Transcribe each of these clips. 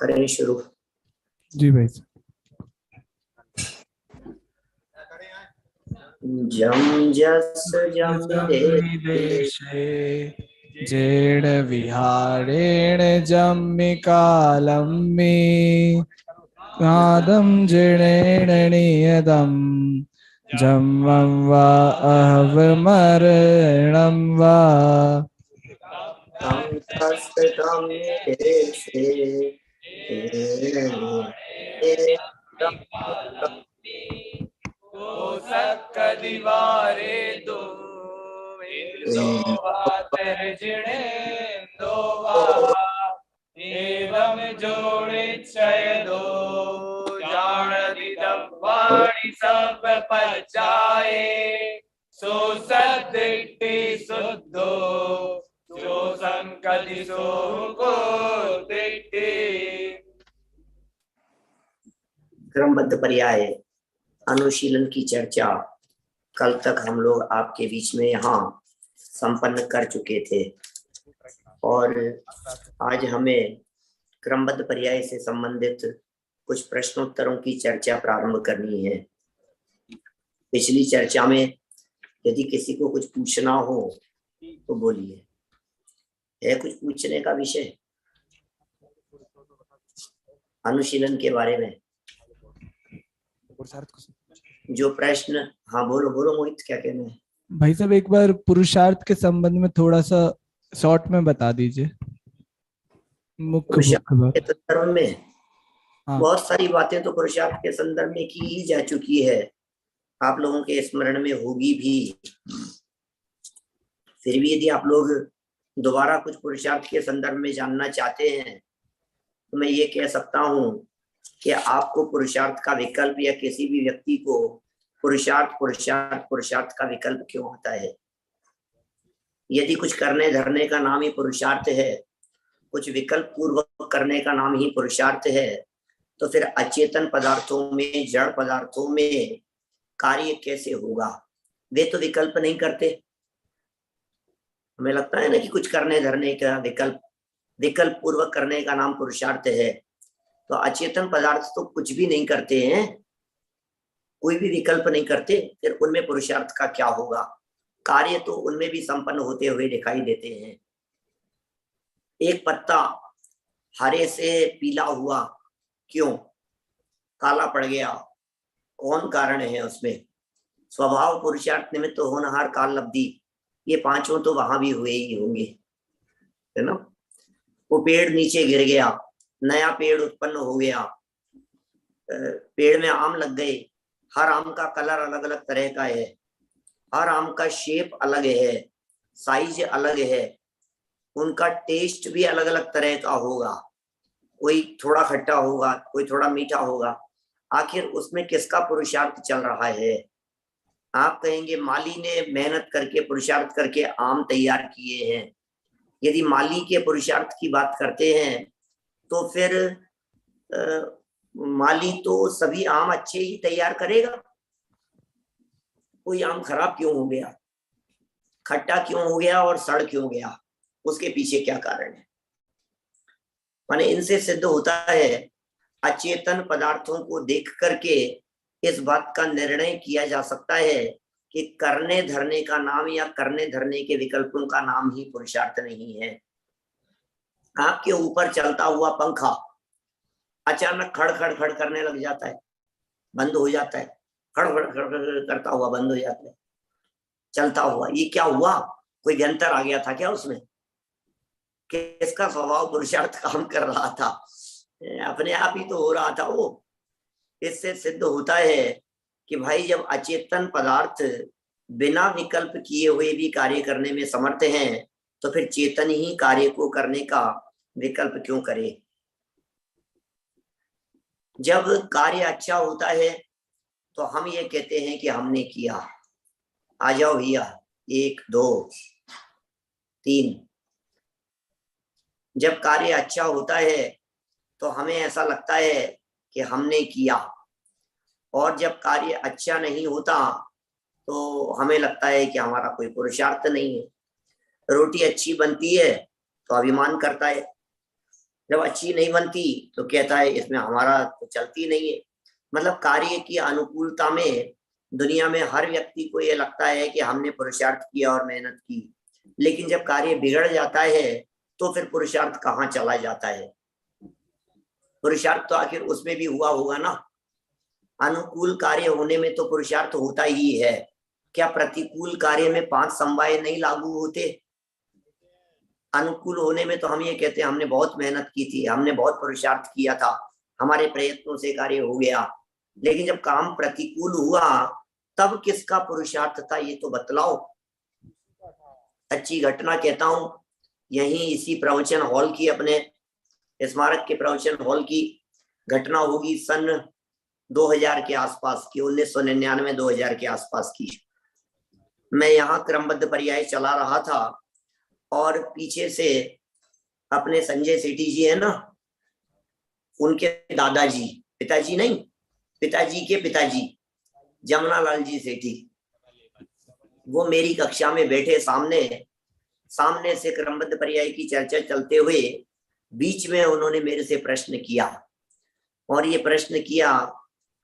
करें शुरू। जी भाई। जम जस जम देशे जेड विहारेण जम्मिकालम्मि कादं जिणेण नियतं जम्मं वा अहवमरणं वा तम तस् तम निदेशे सत्कदिवारे दो इंदो वातर्जिणेन्दो वा एवं जोड़िच्छय दो जाणदिदं वाणि सब पचाए सो सद्दिट्टि शुद्धो जो संकदि सो को दिट्टि। क्रमबद्ध पर्याय अनुशीलन की चर्चा कल तक हम लोग आपके बीच में यहाँ संपन्न कर चुके थे और आज हमें क्रमबद्ध पर्याय से संबंधित कुछ प्रश्नोत्तरों की चर्चा प्रारंभ करनी है। पिछली चर्चा में यदि किसी को कुछ पूछना हो तो बोलिए। है कुछ पूछने का विषय अनुशीलन के बारे में? जो प्रश्न, हाँ बोलो बोलो मोहित, क्या कहना है? भाई साहब एक बार पुरुषार्थ के संबंध में थोड़ा सा शॉर्ट में बता दीजिए। मुख्य के संदर्भ में हाँ। बहुत सारी बातें तो पुरुषार्थ के संदर्भ में की ही जा चुकी है, आप लोगों के स्मरण में होगी भी। फिर भी यदि आप लोग दोबारा कुछ पुरुषार्थ के संदर्भ में जानना चाहते हैं तो मैं ये कह सकता हूं कि आपको पुरुषार्थ का विकल्प या किसी भी व्यक्ति को पुरुषार्थ पुरुषार्थ पुरुषार्थ का विकल्प क्यों आता है? यदि कुछ करने धरने का नाम ही पुरुषार्थ है, कुछ विकल्प पूर्वक करने का नाम ही पुरुषार्थ है, तो फिर अचेतन पदार्थों में, जड़ पदार्थों में कार्य कैसे होगा? वे तो विकल्प नहीं करते। हमें लगता है ना कि कुछ करने धरने का विकल्प पूर्वक करने का नाम पुरुषार्थ है, तो अचेतन पदार्थ तो कुछ भी नहीं करते हैं, कोई भी विकल्प नहीं करते, फिर उनमें पुरुषार्थ का क्या होगा? कार्य तो उनमें भी संपन्न होते हुए दिखाई देते हैं। एक पत्ता हरे से पीला हुआ क्यों? काला पड़ गया, कौन कारण है उसमें? स्वभाव पुरुषार्थ निमित्त होनहार काल लब्धि, ये पांचों तो वहां भी हुए ही होंगे, है ना? वो पेड़ नीचे गिर गया, नया पेड़ उत्पन्न हो गया, पेड़ में आम लग गए, हर आम का कलर अलग अलग तरह का है, हर आम का शेप अलग है, साइज अलग है, उनका टेस्ट भी अलग अलग तरह का होगा, कोई थोड़ा खट्टा होगा, कोई थोड़ा मीठा होगा। आखिर उसमें किसका पुरुषार्थ चल रहा है? आप कहेंगे माली ने मेहनत करके पुरुषार्थ करके आम तैयार किए हैं। यदि माली के पुरुषार्थ की बात करते हैं तो फिर माली तो सभी आम अच्छे ही तैयार करेगा। कोई आम खराब क्यों हो गया, खट्टा क्यों हो गया और सड़ क्यों गया? उसके पीछे क्या कारण है? माने इनसे सिद्ध होता है अचेतन पदार्थों को देख करके इस बात का निर्णय किया जा सकता है कि करने धरने का नाम या करने धरने के विकल्पों का नाम ही पुरुषार्थ नहीं है। आपके ऊपर चलता हुआ पंखा अचानक खड़ खड़ खड़ करने लग जाता है, बंद हो जाता है, खड़ खड़ खड़ खड़ करता हुआ बंद हो जाता है, चलता हुआ। ये क्या हुआ? कोई यंत्र आ गया था क्या उसमें? किसका स्वभाव पुरुषार्थ काम कर रहा था? अपने आप ही तो हो रहा था वो। इससे सिद्ध होता है कि भाई जब अचेतन पदार्थ बिना विकल्प किए हुए भी कार्य करने में समर्थ हैं, तो फिर चेतन ही कार्य को करने का विकल्प क्यों करे? जब कार्य अच्छा होता है तो हम ये कहते हैं कि हमने किया। आ जाओ भैया, 1 2 3। जब कार्य अच्छा होता है तो हमें ऐसा लगता है कि हमने किया, और जब कार्य अच्छा नहीं होता तो हमें लगता है कि हमारा कोई पुरुषार्थ नहीं है। रोटी अच्छी बनती है तो अभिमान करता है, जब अच्छी नहीं बनती तो कहता है इसमें हमारा तो चलती नहीं है। मतलब कार्य की अनुकूलता में दुनिया में हर व्यक्ति को ये लगता है कि हमने पुरुषार्थ किया और मेहनत की, लेकिन जब कार्य बिगड़ जाता है तो फिर पुरुषार्थ कहाँ चला जाता है। पुरुषार्थ तो आखिर उसमें भी हुआ होगा ना। अनुकूल कार्य होने में तो पुरुषार्थ होता ही है। क्या प्रतिकूल कार्य में 5 समवाय नहीं लागू होते? अनुकूल होने में तो हम ये कहते हैं हमने बहुत मेहनत की थी, हमने बहुत पुरुषार्थ किया था, हमारे प्रयत्नों से कार्य हो गया। लेकिन जब काम प्रतिकूल हुआ तब किसका पुरुषार्थ था ये तो बतलाओ। अच्छी घटना कहता हूं, यहीं इसी प्रवचन हॉल की, अपने स्मारक के प्रवचन हॉल की घटना होगी सन 2000 के आसपास की, 1999-2000 के आसपास की। मैं यहाँ क्रमबद्ध पर्याय चला रहा था और पीछे से अपने संजय सेठी जी है ना, उनके दादाजी, पिताजी नहीं, पिताजी के पिताजी जमुनालाल जी सेठी, वो मेरी कक्षा में बैठे सामने से क्रमबद्ध पर्याय की चर्चा चलते हुए बीच में उन्होंने मेरे से प्रश्न किया। और ये प्रश्न किया,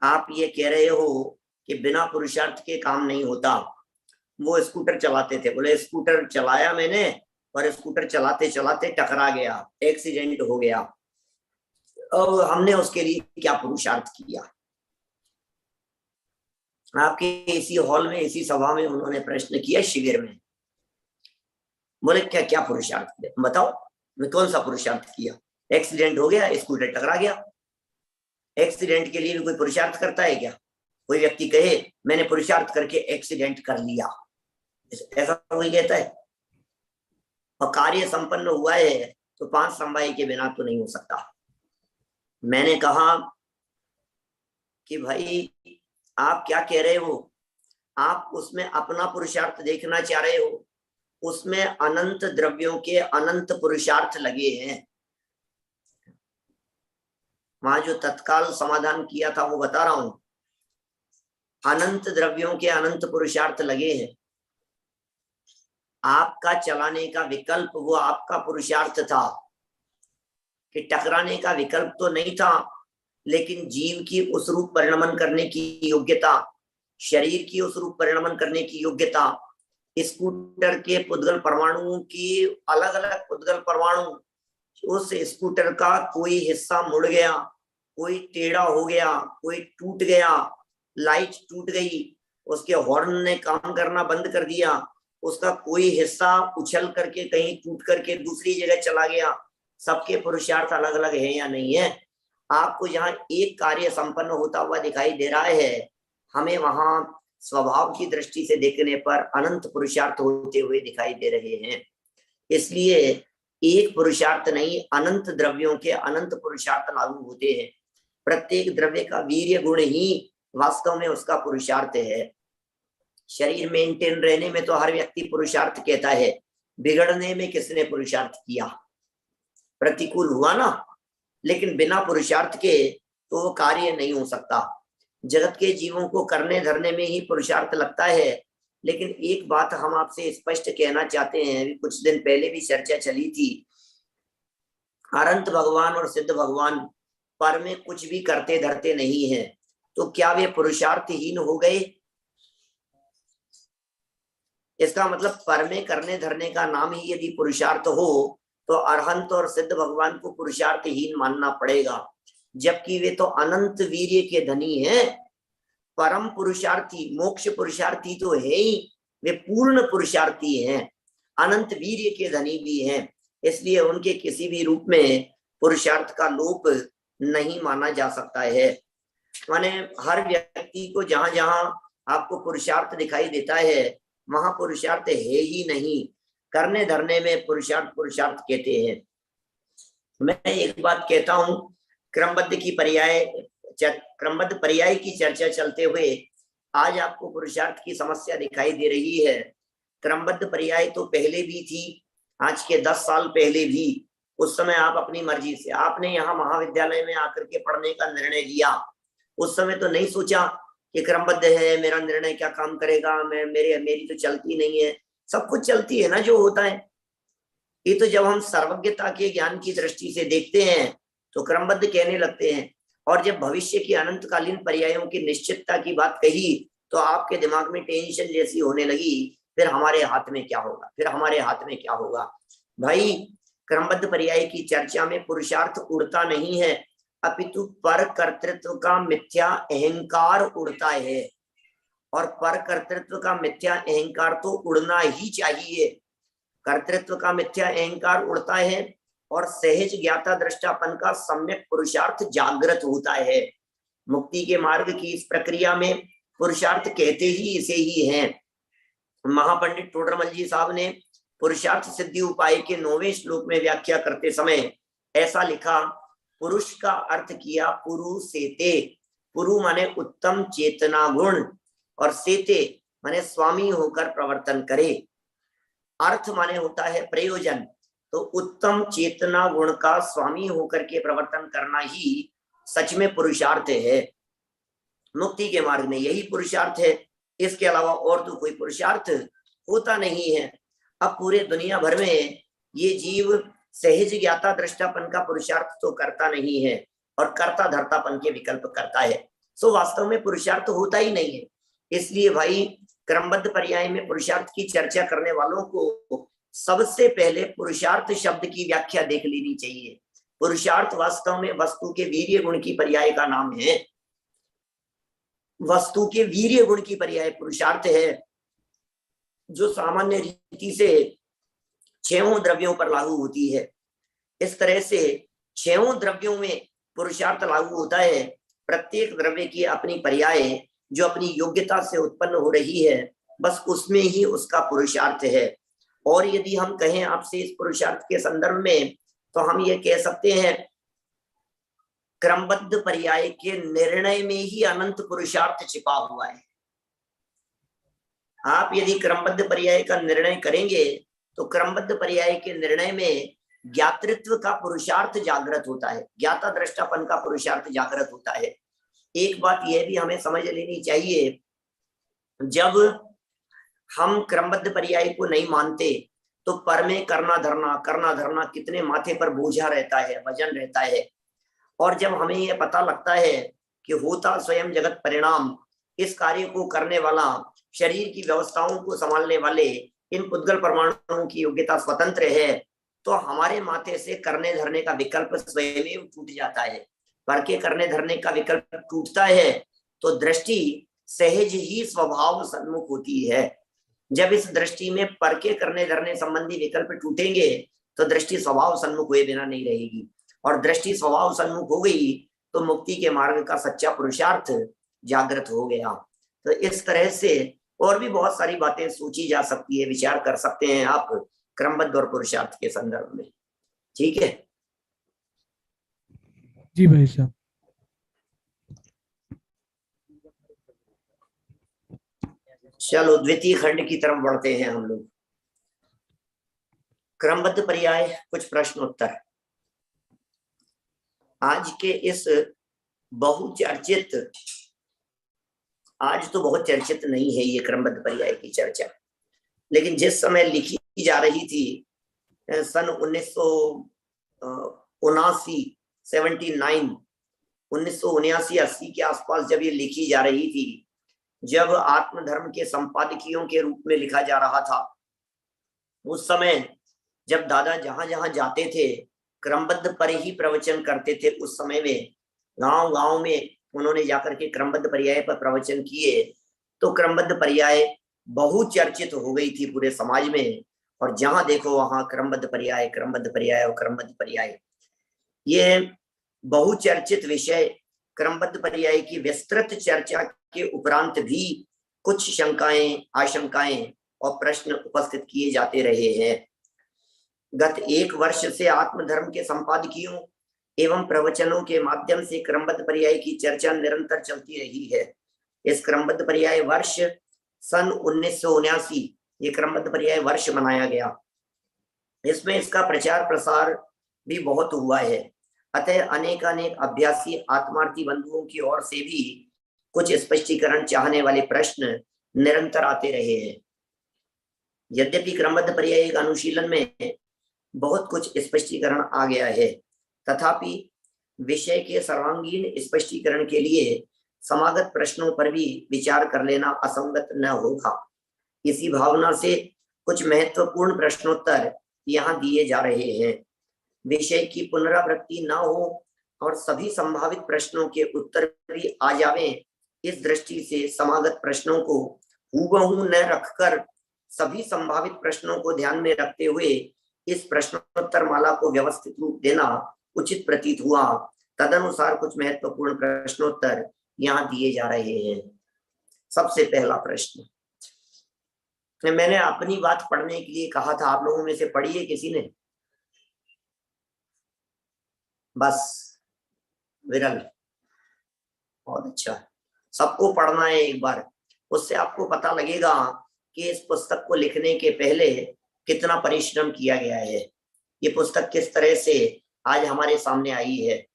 आप ये कह रहे हो कि बिना पुरुषार्थ के काम नहीं होता। वो स्कूटर चलाते थे, बोले स्कूटर चलाया मैंने और स्कूटर चलाते चलाते टकरा गया, एक्सीडेंट हो गया, अब हमने उसके लिए क्या पुरुषार्थ किया। आपके इसी हॉल में, इसी सभा में उन्होंने प्रश्न किया शिविर में, बोले क्या क्या पुरुषार्थ किया बताओ। मैं कौन सा पुरुषार्थ किया? एक्सीडेंट हो गया, स्कूटर टकरा गया। एक्सीडेंट के लिए भी कोई पुरुषार्थ करता है क्या? कोई व्यक्ति कहे मैंने पुरुषार्थ करके एक्सीडेंट कर लिया, ऐसा कोई कहता है? और कार्य संपन्न हुआ है तो 5 समवाय के बिना तो नहीं हो सकता। मैंने कहा कि भाई आप क्या कह रहे हो, आप उसमें अपना पुरुषार्थ देखना चाह रहे हो, उसमें अनंत द्रव्यों के अनंत पुरुषार्थ लगे हैं। वहां जो तत्काल समाधान किया था वो बता रहा हूं, अनंत द्रव्यों के अनंत पुरुषार्थ लगे हैं। आपका चलाने का विकल्प वो आपका पुरुषार्थ था, कि टकराने का विकल्प तो नहीं था, लेकिन जीव की उस रूप परिणमन करने की योग्यता, शरीर की उस रूप परिणमन करने की योग्यता, स्कूटर के पुद्गल परमाणुओं की अलग अलग पुद्गल परमाणु, उस स्कूटर का कोई हिस्सा मुड़ गया, कोई टेढ़ा हो गया, कोई टूट गया, लाइट टूट गई, उसके हॉर्न ने काम करना बंद कर दिया, उसका कोई हिस्सा उछल करके कहीं टूट करके दूसरी जगह चला गया। सबके पुरुषार्थ अलग अलग है या नहीं है? आपको जहां एक कार्य संपन्न होता हुआ दिखाई दे रहा है, हमें वहां स्वभाव की दृष्टि से देखने पर अनंत पुरुषार्थ होते हुए दिखाई दे रहे हैं। इसलिए एक पुरुषार्थ नहीं, अनंत द्रव्यों के अनंत पुरुषार्थ लागू होते हैं। प्रत्येक द्रव्य का वीर्य गुण ही वास्तव में उसका पुरुषार्थ है। शरीर मेंटेन रहने में तो हर व्यक्ति पुरुषार्थ कहता है, बिगड़ने में किसने पुरुषार्थ किया? प्रतिकूल हुआ ना। लेकिन बिना पुरुषार्थ के तो वो कार्य नहीं हो सकता। जगत के जीवों को करने धरने में ही पुरुषार्थ लगता है। लेकिन एक बात हम आपसे स्पष्ट कहना चाहते हैं, कुछ दिन पहले भी चर्चा चली थी, अनंत भगवान और सिद्ध भगवान पर में कुछ भी करते धरते नहीं है, तो क्या वे पुरुषार्थहीन हो गए? इसका मतलब पर में करने धरने का नाम ही यदि पुरुषार्थ हो तो अरहंत और सिद्ध भगवान को पुरुषार्थहीन मानना पड़ेगा, जबकि वे तो अनंत वीर्य के धनी हैं, परम पुरुषार्थी, मोक्ष पुरुषार्थी तो है ही, वे पूर्ण पुरुषार्थी हैं, अनंत वीर्य के धनी भी हैं। इसलिए उनके किसी भी रूप में पुरुषार्थ का लोप नहीं माना जा सकता है। माने हर व्यक्ति को जहां जहां आपको पुरुषार्थ दिखाई देता है वहां पुरुषार्थ है ही नहीं, करने धरने में पुरुषार्थ पुरुषार्थ कहते हैं। मैं एक बात कहता हूं, क्रमबद्ध पर्याय की चर्चा चलते हुए आज आपको पुरुषार्थ की समस्या दिखाई दे रही है। क्रमबद्ध पर्याय तो पहले भी थी, आज के 10 साल पहले भी। उस समय आप अपनी मर्जी से, आपने यहाँ महाविद्यालय में आकर के पढ़ने का निर्णय लिया, उस समय तो नहीं सोचा कि क्रमबद्ध है, मेरा निर्णय क्या काम करेगा, मेरी तो चलती नहीं है। सब कुछ चलती है ना जो होता है। ये तो जब हम सर्वज्ञता के ज्ञान की दृष्टि से देखते हैं तो क्रमबद्ध कहने लगते हैं, और जब भविष्य की अनंतकालीन पर्यायों की निश्चितता की बात कही तो आपके दिमाग में टेंशन जैसी होने लगी, फिर हमारे हाथ में क्या होगा, फिर हमारे हाथ में क्या होगा। भाई क्रमबद्ध पर्याय की चर्चा में पुरुषार्थ उड़ता नहीं है, अपितु पर कर्तृत्व का मिथ्या अहंकार उड़ता है, और पर कर्तृत्व का मिथ्या अहंकार तो उड़ना ही चाहिए। कर्तृत्व का मिथ्या अहंकार उड़ता है और सहज ज्ञाता दृष्टापन का सम्यक पुरुषार्थ जागृत होता है। मुक्ति के मार्ग की इस प्रक्रिया में पुरुषार्थ कहते ही इसे ही है। महापंडित टोडरमल जी साहब ने पुरुषार्थ सिद्धि उपाय के 9वें श्लोक में व्याख्या करते समय ऐसा लिखा, पुरुष का अर्थ किया पुरु सेते, पुरु माने उत्तम चेतना गुण, और सेते माने स्वामी होकर प्रवर्तन करे। अर्थ माने होता है प्रयोजन, तो उत्तम चेतना गुण का स्वामी होकर के प्रवर्तन करना ही सच में पुरुषार्थ है। मुक्ति के मार्ग में यही पुरुषार्थ है, इसके अलावा और तो कोई पुरुषार्थ होता नहीं है। अब पूरे दुनिया भर में ये जीव सहज ज्ञाता दृष्टापन का पुरुषार्थ तो करता नहीं है और कर्ता धर्तापन के विकल्प करता है, सो वास्तव में पुरुषार्थ होता ही नहीं है। इसलिए भाई क्रमबद्ध पर्याय में पुरुषार्थ की चर्चा करने वालों को सबसे पहले पुरुषार्थ शब्द की व्याख्या देख लेनी चाहिए। पुरुषार्थ वास्तव में वस्तु के वीर्य गुण की पर्याय का नाम है। वस्तु के वीर्य गुण की पर्याय पुरुषार्थ है, जो सामान्य रीति से 6 द्रव्यों पर लागू होती है। इस तरह से 6 द्रव्यों में पुरुषार्थ लागू होता है। प्रत्येक द्रव्य की अपनी पर्याय जो अपनी योग्यता से उत्पन्न हो रही है, बस उसमें ही उसका पुरुषार्थ है। और यदि हम कहें आपसे इस पुरुषार्थ के संदर्भ में, तो हम ये कह सकते हैं क्रमबद्ध पर्याय के निर्णय में ही अनंत पुरुषार्थ छिपा हुआ है। आप यदि क्रमबद्ध पर्याय का निर्णय करेंगे तो क्रमबद्ध पर्याय के निर्णय में ज्ञातृत्व का पुरुषार्थ जागृत होता है, ज्ञाता दृष्टापन का पुरुषार्थ जागृत होता है। एक बात यह भी हमें समझ लेनी चाहिए, जब हम क्रमबद्ध पर्याय को नहीं मानते तो पर में करना धरना कितने माथे पर बोझा रहता है, वजन रहता है। और जब हमें यह पता लगता है कि होता स्वयं जगत परिणाम, इस कार्य को करने वाला, शरीर की व्यवस्थाओं को संभालने वाले इन पुद्गल परमाणुओं की योग्यता स्वतंत्र है, तो हमारे माथे से करने धरने का विकल्प स्वयं टूट जाता है। पर के करने धरने का विकल्प टूटता है तो दृष्टि सहज ही स्वभाव सन्मुख होती है। जब इस दृष्टि में पर के करने धरने संबंधी विकल्प टूटेंगे तो दृष्टि स्वभाव सन्मुख हुए बिना नहीं रहेगी, और दृष्टि स्वभाव सन्मुख हो गई तो मुक्ति के मार्ग का सच्चा पुरुषार्थ जागृत हो गया। तो इस तरह से और भी बहुत सारी बातें सोची जा सकती है, विचार कर सकते हैं आप क्रमबद्ध और पुरुषार्थ के संदर्भ में। ठीक है जी भाई साहब। चलो द्वितीय खंड की तरफ बढ़ते हैं हम लोग। क्रमबद्ध पर्याय, कुछ प्रश्न उत्तर। आज के इस बहुचर्चित, आज तो बहुत चर्चित नहीं है ये क्रमबद्ध पर्याय की चर्चा, लेकिन जिस समय लिखी जा रही थी सन 1979-80 के आसपास जब ये लिखी जा रही थी, जब आत्मधर्म के संपादकियों के रूप में लिखा जा रहा था, उस समय जब दादा जहां जहां जाते थे क्रमबद्ध पर ही प्रवचन करते थे। उस समय में गांव गांव में उन्होंने जाकर के क्रमबद्ध पर्याय पर प्रवचन किए, तो क्रमबद्ध पर्याय बहुचर्चित हो गई थी पूरे समाज में, और जहां देखो वहां क्रमबद्ध पर्याय, क्रमबद्ध पर्याय और क्रमबद्ध पर्याय। ये बहुचर्चित विषय क्रमबद्ध पर्याय की विस्तृत चर्चा के उपरांत भी कुछ शंकाएं, आशंकाएं और प्रश्न उपस्थित किए जाते रहे हैं। गत 1 वर्ष से आत्मधर्म के संपादकियों एवं प्रवचनों के माध्यम से क्रमबद्ध पर्याय की चर्चा निरंतर चलती रही है। इस क्रमबद्ध पर्याय वर्ष सन 1979 ये क्रमबद्ध पर्याय वर्ष मनाया गया। इसमें इसका प्रचार प्रसार भी बहुत हुआ है। अतः अनेकानेक अभ्यासी आत्मार्थी बंधुओं की ओर से भी कुछ स्पष्टीकरण चाहने वाले प्रश्न निरंतर आते रहे हैं। यद्यपि क्रमबद्ध पर्याय अनुशीलन में बहुत कुछ स्पष्टीकरण आ गया है। तथापि विषय के सर्वांगीण स्पष्टीकरण के लिए समागत प्रश्नों पर भी विचार कर लेना असंगत न होगा। इसी भावना से कुछ महत्वपूर्ण प्रश्नोत्तर यहाँ दिए जा रहे हैं। विषय की पुनरावृत्ति न हो और सभी संभावित प्रश्नों के उत्तर भी आ जावें, इस दृष्टि से समागत प्रश्नों को हूबहू न रखकर सभी संभावित प्रश्नों को ध्यान में रखते हुए इस प्रश्नोत्तर माला को व्यवस्थित रूप देना उचित प्रतीत हुआ। तदनुसार कुछ महत्वपूर्ण प्रश्नोत्तर यहाँ दिए जा रहे हैं। सबसे पहला प्रश्न, मैंने अपनी बात पढ़ने के लिए कहा था, आप लोगों में से पढ़ी है किसी ने? बस विरल, बहुत अच्छा, सबको पढ़ना है एक बार, उससे आपको पता लगेगा कि इस पुस्तक को लिखने के पहले कितना परिश्रम किया गया है। ये पुस्तक किस तरह से आज हमारे सामने आई है।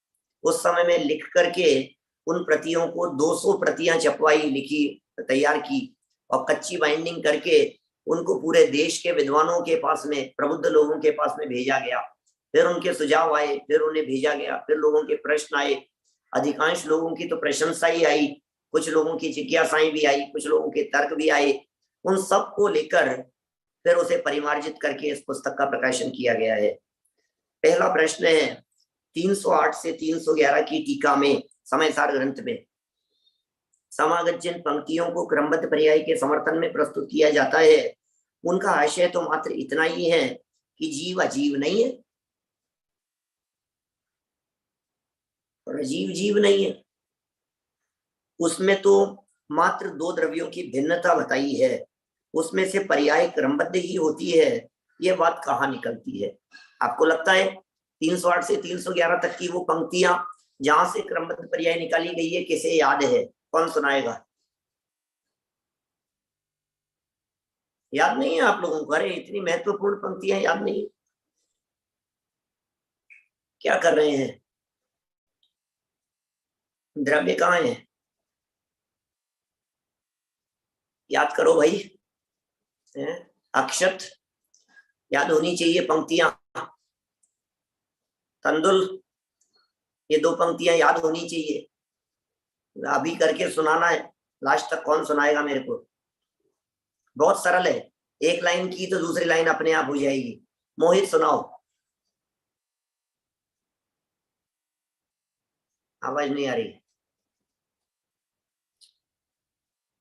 उस समय में लिख करके उन प्रतियों को 200 प्रतियां छपवाई, लिखी, तैयार की और कच्ची बाइंडिंग करके उनको पूरे देश के विद्वानों के पास में, प्रबुद्ध लोगों के पास में भेजा गया। फिर उनके सुझाव आए, फिर उन्हें भेजा गया, फिर लोगों के प्रश्न आए। अधिकांश लोगों की तो प्रशंसा ही आई, कुछ लोगों की जिज्ञासाएं भी आई, कुछ लोगों के तर्क भी आए। उन सब को लेकर फिर उसे परिमार्जित करके इस पुस्तक का प्रकाशन किया गया है। पहला प्रश्न है 308 से 311 की टीका में, समयसार ग्रंथ में समागत जिन पंक्तियों को क्रमबद्ध पर्याय के समर्थन में प्रस्तुत किया जाता है, उनका आशय तो मात्र इतना ही है कि जीव अजीव नहीं है और अजीव जीव नहीं है। उसमें तो मात्र 2 द्रव्यों की भिन्नता बताई है, उसमें से पर्याय क्रमबद्ध ही होती है। ये बात कहाँ निकलती है? आपको लगता है 308 से 311 तक की वो पंक्तियां जहां से क्रमबद्ध पर्याय निकाली गई है, किसे याद है? कौन सुनाएगा? याद नहीं है आप लोगों को? अरे इतनी महत्वपूर्ण पंक्तियां याद नहीं, क्या कर रहे हैं? द्रव्य कहाँ है? याद करो भाई, अक्षत याद होनी चाहिए पंक्तियां। तंदुल, ये 2 पंक्तियां याद होनी चाहिए। अभी करके सुनाना है, लास्ट तक कौन सुनाएगा मेरे को? बहुत सरल है, एक लाइन की तो दूसरी लाइन अपने आप हो जाएगी। मोहित सुनाओ। आवाज नहीं आ रही।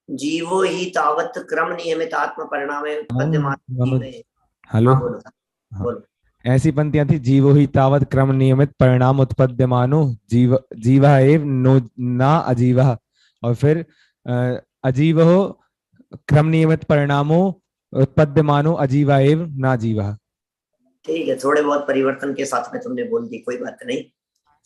जीवो ही तावत क्रम नियमित आत्म परिणाम हेलो। बोलो हाँ, बोलो। ऐसी पंक्तियां थी, जीवो ही तावत क्रम नियमित परिणाम उत्पद्यमानो जीवा एव नो ना अजीवा, और फिर अजीव हो क्रम नियमित परिणामो उत्पद्यमानो अजीवा एव ना जीवा। ठीक है, थोड़े बहुत परिवर्तन के साथ में तुमने बोल दी, कोई बात नहीं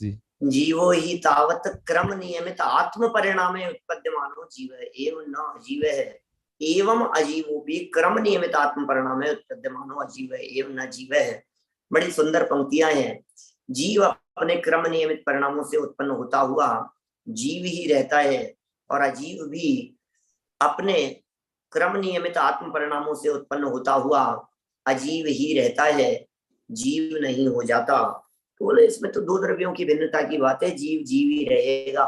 जी। जीवो ही तावत क्रम नियमित आत्म परिणामे उत्पद्यमानो जीव एवं न अजीव है एवं अजीवो भी क्रम नियमित आत्म परिणामे उत्पद्यमानो अजीव एवं न जीव है। बड़ी सुंदर पंक्तियां हैं। जीव अपने क्रम नियमित परिणामों से उत्पन्न होता हुआ जीव ही रहता है और अजीव भी अपने क्रम नियमित आत्म परिणामों से उत्पन्न होता हुआ अजीव ही रहता है, जीव नहीं हो जाता। तो बोले इसमें तो 2 द्रव्यों की भिन्नता की बात है, जीव जीव ही रहेगा,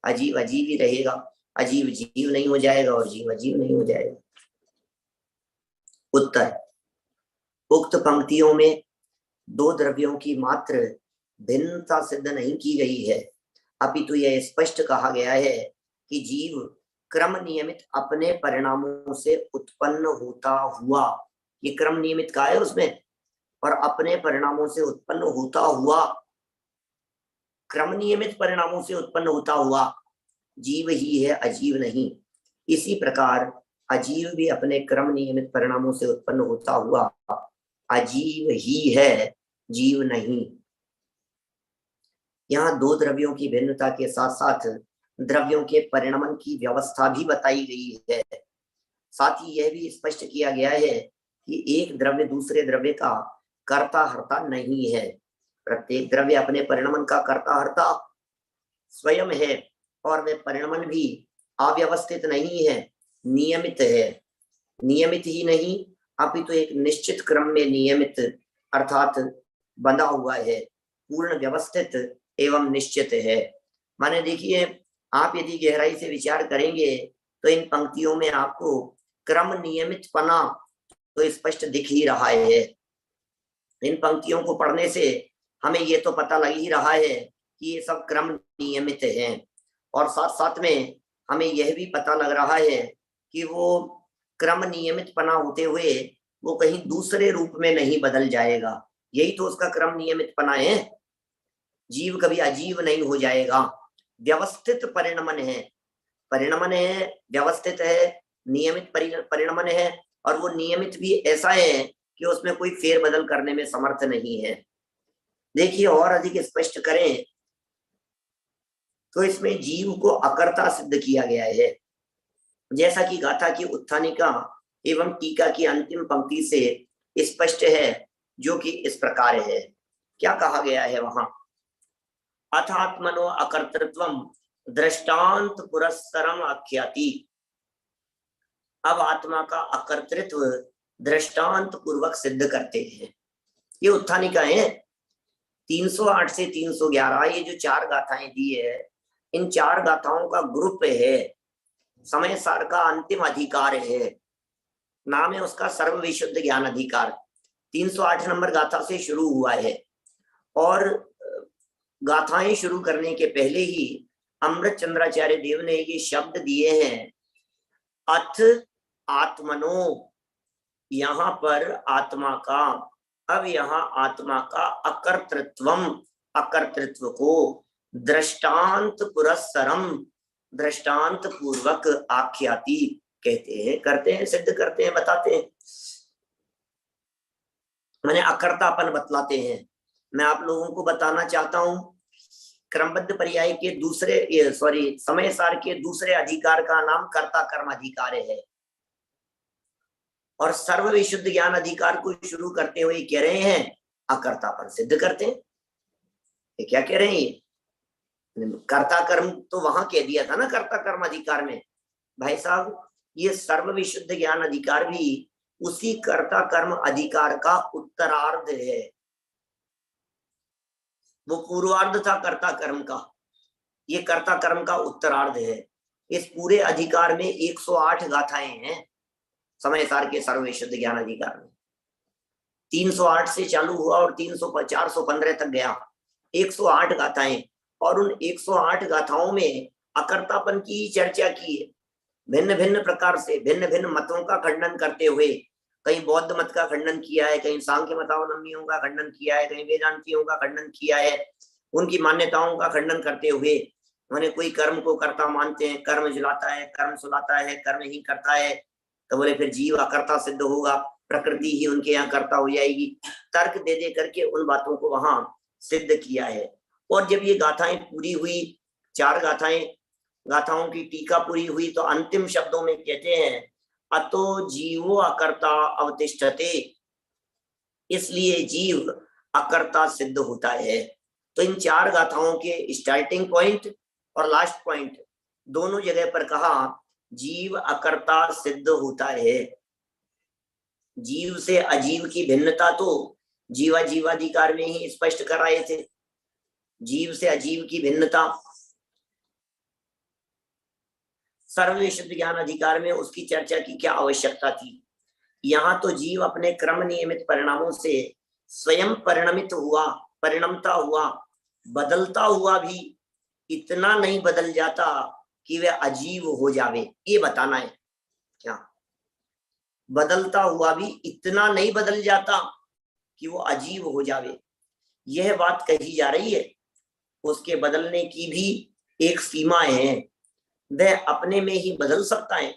अजीव अजीव ही रहेगा, अजीव जीव नहीं हो जाएगा और जीव अजीव नहीं हो जाएगा। उत्तर, उक्त पंक्तियों में 2 द्रव्यों की मात्र भिन्नता सिद्ध नहीं की गई है, अपितु यह स्पष्ट कहा गया है कि जीव क्रम नियमित अपने परिणामों से उत्पन्न होता हुआ, ये क्रम नियमित का है उसमें, और अपने परिणामों से उत्पन्न होता हुआ, क्रम नियमित परिणामों से उत्पन्न होता हुआ जीव ही है, अजीव नहीं। इसी प्रकार अजीव भी अपने क्रम नियमित परिणामों से उत्पन्न होता हुआ अजीव ही है, जीव नहीं। यहाँ 2 द्रव्यों की भिन्नता के साथ साथ द्रव्यों के परिणमन की व्यवस्था भी बताई गई है। साथ ही यह भी स्पष्ट किया गया है कि एक द्रव्य दूसरे द्रव्य का कर्ता हर्ता नहीं है। प्रत्येक द्रव्य अपने परिणमन का कर्ता हर्ता स्वयं है और वह परिणमन भी अव्यवस्थित नहीं है, नियमित है। नियमित ही नहीं अपितु एक निश्चित क्रम में नियमित अर्थात बंधा हुआ है, पूर्ण व्यवस्थित एवं निश्चित है। माने देखिए, आप यदि गहराई से विचार करेंगे तो इन पंक्तियों में आपको क्रम नियमित पना तो स्पष्ट दिख ही रहा है। इन पंक्तियों को पढ़ने से हमें ये तो पता लग ही रहा है कि ये सब क्रम नियमित हैं, और साथ साथ में हमें यह भी पता लग रहा है कि वो क्रम नियमित पना होते हुए वो कहीं दूसरे रूप में नहीं बदल जाएगा। यही तो उसका क्रम नियमित पना है। जीव कभी अजीव नहीं हो जाएगा, व्यवस्थित परिणमन है, परिणमन है, व्यवस्थित है, नियमित परिणमन है, और वो नियमित भी ऐसा है कि उसमें कोई फेरबदल करने में समर्थ नहीं है। देखिए, और अधिक स्पष्ट करें तो इसमें जीव को अकर्ता सिद्ध किया गया है, जैसा कि गाथा की उत्थानिका एवं टीका की अंतिम पंक्ति से स्पष्ट है, जो कि इस प्रकार है। क्या कहा गया है वहां? अथात्मनो अकर्तृत्वम दृष्टांत पुरस्सरम आख्याति। अब आत्मा का अकर्तृत्व दृष्टांत पूर्वक सिद्ध करते हैं। ये उत्थानिका है 308 से 311, ये जो 4 गाथाएं दी है, इन 4 गाथाओं का ग्रुप है, समय सार का अंतिम अधिकार है, नाम है उसका सर्व विशुद्ध ज्ञान अधिकार। 308 नंबर गाथा से शुरू हुआ है, और गाथाएं शुरू करने के पहले ही अमृत चंद्राचार्य देव ने ये शब्द दिए हैं, अथ आत्मनो। यहाँ पर आत्मा का, अब यहाँ आत्मा का अकर्तृत्वम, अकर्तृत्व को दृष्टांत पुरस्सरम, दृष्टांत पूर्वक आख्याति कहते हैं, करते हैं, सिद्ध करते हैं, बताते हैं, मैंने अकर्तापन बतलाते हैं। मैं आप लोगों को बताना चाहता हूं, क्रमबद्ध पर्याय के दूसरे समय सार के दूसरे अधिकार का नाम कर्ता कर्म अधिकार है, और सर्व विशुद्ध ज्ञान अधिकार को शुरू करते हुए कह रहे हैं अकर्तापन सिद्ध करते हैं। ये क्या कह रहे हैं? ये कर्ता कर्म तो वहां कह दिया था ना, कर्ता कर्म अधिकार में। भाई साहब, ये सर्व विशुद्ध ज्ञान अधिकार भी उसी कर्ता कर्म अधिकार का उत्तरार्ध है। वो पूर्वार्ध था कर्ता कर्म का, ये कर्ता कर्म का उत्तरार्ध है। इस पूरे अधिकार में 108 गाथाएं हैं, समय सार के सर्व विशुद्ध ज्ञान अधिकार में। 308 से चालू हुआ और 415 तक गया, 108 गाथाएं, और उन 108 गाथाओं में अकर्तापन की चर्चा की है, भिन्न भिन्न प्रकार से, भिन्न भिन्न मतों का खंडन करते हुए। कहीं बौद्ध मत का खंडन किया है, कहीं सांख्य मतावलंबियों का खंडन किया है, कहीं वेदांतियों का खंडन किया है। उनकी मान्यताओं का खंडन करते हुए उन्होंने, कोई कर्म को कर्ता मानते हैं, कर्म जलाता है, कर्म सुलाता है, कर्म ही करता है, तो बोले फिर जीव अकर्ता सिद्ध होगा, प्रकृति ही उनके यहाँ कर्ता हो जाएगी। तर्क दे दे करके उन बातों को वहां सिद्ध किया है। और जब ये गाथाएं पूरी हुई, 4 गाथाओं की टीका पूरी हुई, तो अंतिम शब्दों में कहते हैं अतो जीवो अकर्ता अवतिष्ठते, इसलिए जीव अकर्ता सिद्ध होता है। तो इन 4 गाथाओं के स्टार्टिंग पॉइंट और लास्ट पॉइंट दोनों जगह पर कहा जीव अकर्ता सिद्ध होता है। जीव से अजीव की भिन्नता तो जीवाधिकार में ही स्पष्ट कराए थे। जीव से अजीव की भिन्नता सर्व विशुद्ध ज्ञान अधिकार में उसकी चर्चा की क्या आवश्यकता थी? यहाँ तो जीव अपने क्रम नियमित परिणामों से स्वयं परिणमता हुआ, बदलता हुआ भी इतना नहीं बदल जाता कि वह अजीव हो जावे, ये बताना है। क्या बदलता हुआ भी इतना नहीं बदल जाता कि वो अजीव हो जावे, यह बात कही जा रही है। उसके बदलने की भी एक सीमा है, वह अपने में ही बदल सकता है,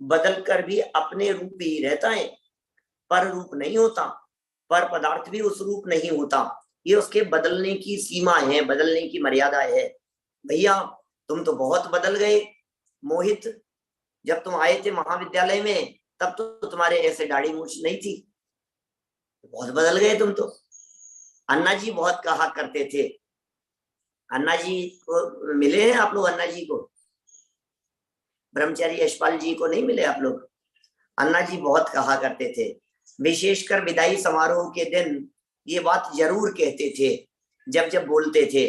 बदलकर भी अपने रूप ही रहता है, पर रूप नहीं होता, पर पदार्थ भी उस रूप नहीं होता। ये उसके बदलने की सीमा है, बदलने की मर्यादा है। भैया तुम तो बहुत बदल गए मोहित, जब तुम आए थे महाविद्यालय में तब तो तुम्हारे ऐसे दाढ़ी मूछ नहीं थी, बहुत बदल गए तुम तो। अन्ना जी बहुत कहा करते थे, अन्ना जी को मिले हैं आप लोग? अन्ना जी को, ब्रह्मचारी यशपाल जी को नहीं मिले आप लोग? अन्ना जी बहुत कहा करते थे, विशेषकर विदाई समारोह के दिन ये बात जरूर कहते थे। जब जब बोलते थे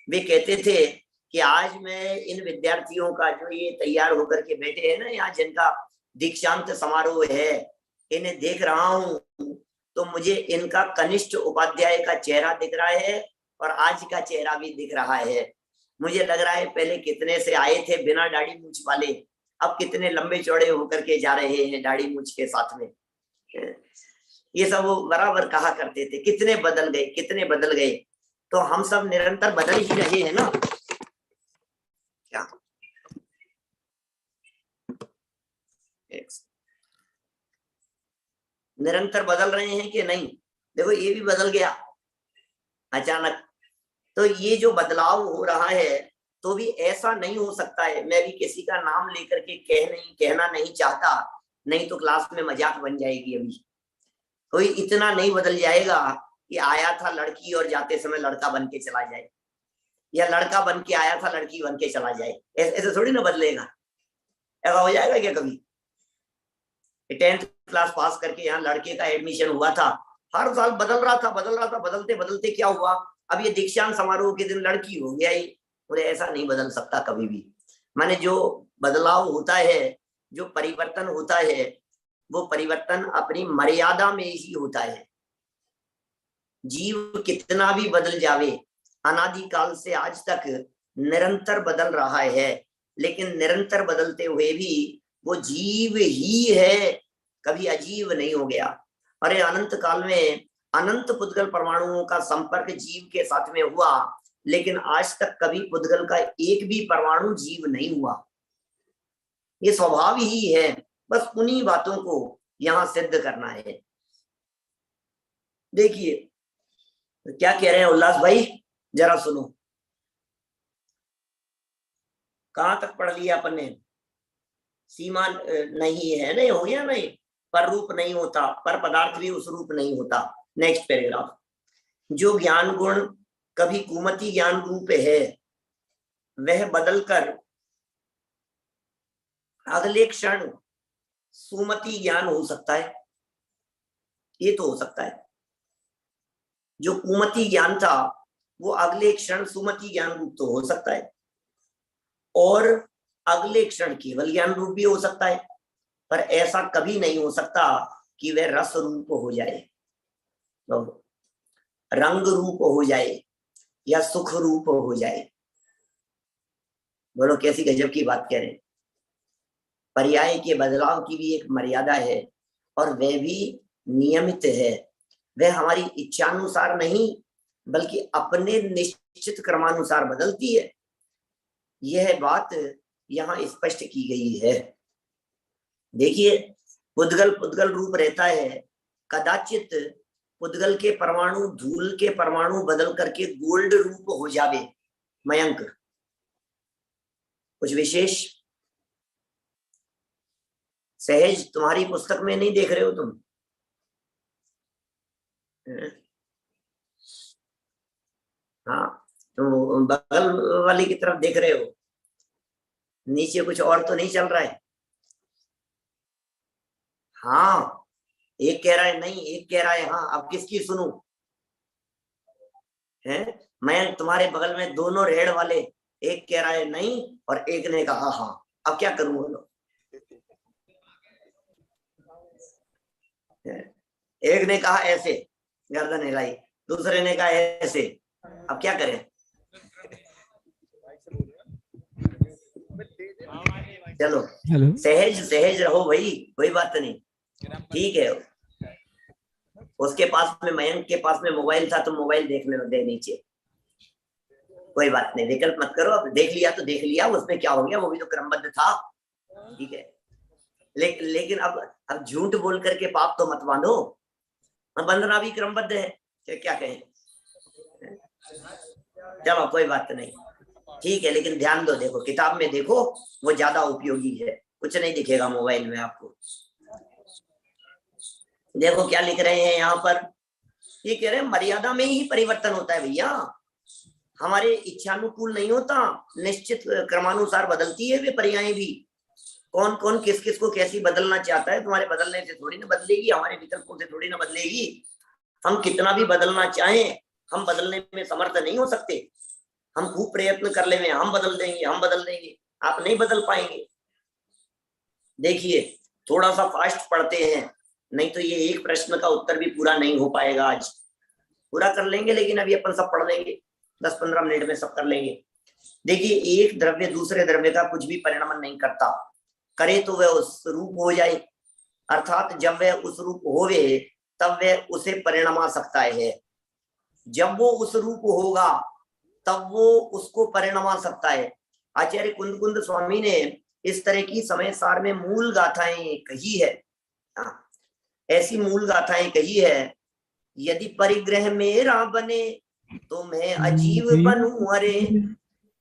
वे कहते थे कि आज मैं इन विद्यार्थियों का जो ये तैयार होकर के बैठे हैं ना यहाँ, जिनका दीक्षांत समारोह है, इन्हें देख रहा हूं तो मुझे इनका कनिष्ठ उपाध्याय का चेहरा दिख रहा है और आज का चेहरा भी दिख रहा है। मुझे लग रहा है पहले कितने से आए थे बिना दाढ़ी मूंछ वाले, अब कितने लंबे चौड़े होकर के जा रहे हैं दाढ़ी मूंछ के साथ में। ये सब वो बराबर कहा करते थे, कितने बदल गए, कितने बदल गए। तो हम सब निरंतर बदल ही रहे हैं ना क्या? निरंतर बदल रहे हैं कि नहीं? देखो ये भी बदल गया अचानक। तो ये जो बदलाव हो रहा है तो भी ऐसा नहीं हो सकता है। मैं भी किसी का नाम लेकर के कहना नहीं चाहता, नहीं तो क्लास में मजाक बन जाएगी। अभी कोई इतना नहीं बदल जाएगा कि आया था लड़की और जाते समय लड़का बन के चला जाए, या लड़का बन के आया था लड़की बन के चला जाए। ऐसे थोड़ी ना बदलेगा। ऐसा हो जाएगा क्या कभी? 10th क्लास पास करके यहाँ लड़के का एडमिशन हुआ था, हर साल बदल रहा था, बदलते बदलते क्या हुआ, अब ये दीक्षांत समारोह के दिन लड़की हो गया। ही बोले ऐसा नहीं बदल सकता कभी भी। माने जो बदलाव होता है, जो परिवर्तन होता है, वो परिवर्तन अपनी मर्यादा में ही होता है। जीव कितना भी बदल जावे, अनादिकाल से आज तक निरंतर बदल रहा है, लेकिन निरंतर बदलते हुए भी वो जीव ही है, कभी अजीव नहीं हो गया। अरे अनंत काल में अनंत पुद्गल परमाणुओं का संपर्क जीव के साथ में हुआ, लेकिन आज तक कभी पुद्गल का एक भी परमाणु जीव नहीं हुआ। ये स्वभाव ही है। बस उन्हीं बातों को यहां सिद्ध करना है। देखिए क्या कह रहे हैं उल्लास भाई, जरा सुनो। कहां तक पढ़ लिया अपन ने? सीमा नहीं है, नहीं हो गया, नहीं पर रूप नहीं होता, पर पदार्थ भी उस रूप नहीं होता। Next paragraph. जो ज्ञान गुण कभी कुमति ज्ञान रूप है, वह बदलकर अगले क्षण सुमति ज्ञान हो सकता है। ये तो हो सकता है। जो कुमति ज्ञान था वो अगले क्षण सुमति ज्ञान रूप तो हो सकता है, और अगले क्षण केवल ज्ञान रूप भी हो सकता है। पर ऐसा कभी नहीं हो सकता कि वह रस रूप हो जाए, रंग रूप हो जाए, या सुख रूप हो जाए। बोलो कैसी गजब की बात कह रहे हैं। पर्याय के बदलाव की भी एक मर्यादा है, और वह भी नियमित है। वह हमारी इच्छानुसार नहीं, बल्कि अपने निश्चित क्रमानुसार बदलती है। यह बात यहाँ स्पष्ट की गई है। देखिए पुद्गल पुद्गल रूप रहता है। कदाचित पुद्गल के परमाणु धूल के परमाणु बदल करके गोल्ड रूप हो जावे। मयंक कुछ विशेष? सहज तुम्हारी पुस्तक में नहीं देख रहे हो तुम? हाँ तुम बगल वाली की तरफ देख रहे हो, नीचे कुछ और तो नहीं चल रहा है? हाँ एक कह रहा है नहीं, एक कह रहा है हाँ। अब किसकी सुनूं? है मैं तुम्हारे बगल में दोनों रेड वाले, एक कह रहा है नहीं और एक ने कहा हाँ। अब क्या करूं बोलो? एक ने कहा ऐसे, गर्दन हिलाई, दूसरे ने कहा ऐसे। अब क्या करें? चलो सहज सहज रहो भाई, कोई बात नहीं, ठीक है। उसके पास में, मयंक के पास में मोबाइल था तो मोबाइल देखने दे नीचे, कोई बात नहीं, विकल्प मत करो। अब देख लिया तो देख लिया, उसमें क्या हो गया, वो भी तो क्रमबद्ध था, ठीक है। लेकिन अब झूठ बोल करके पाप तो मत बांधो, बंधना भी क्रमबद्ध है, क्या कहें। चलो कोई बात नहीं, ठीक है। लेकिन ध्यान दो, देखो किताब में देखो, वो ज्यादा उपयोगी है, कुछ नहीं दिखेगा मोबाइल में आपको। देखो क्या लिख रहे हैं यहाँ पर, ये कह रहे हैं मर्यादा में ही परिवर्तन होता है भैया, हमारे इच्छानुकूल नहीं होता, निश्चित क्रमानुसार बदलती है वे पर्यायें भी। कौन कौन किस किस को कैसी बदलना चाहता है, तुम्हारे बदलने से थोड़ी ना बदलेगी, हमारे विकल्पों से थोड़ी ना बदलेगी। हम कितना भी बदलना चाहें, हम बदलने में समर्थ नहीं हो सकते। हम खूब प्रयत्न कर ले, हम बदल देंगे, हम बदल देंगे, आप नहीं बदल पाएंगे। देखिए थोड़ा सा फास्ट पढ़ते हैं, नहीं तो ये एक प्रश्न का उत्तर भी पूरा नहीं हो पाएगा। आज पूरा कर लेंगे, लेकिन अभी अपन सब पढ़ लेंगे, 10-15 मिनट में सब कर लेंगे। देखिए एक द्रव्य दूसरे द्रव्य का कुछ भी परिणमन नहीं करता, करे तो वह उस रूप हो जाए, अर्थात जब वह उस रूप होवे तब वह उसे परिणमा सकता है। जब वो उस रूप होगा तब वो उसको परिणमा सकता है। आचार्य कुंद कुंद स्वामी ने इस तरह की समय सार में मूल गाथाएं कही है। ऐसी मूल गाथाएं कही है, यदि परिग्रह मेरा बने तो मैं अजीव बनूं, अरे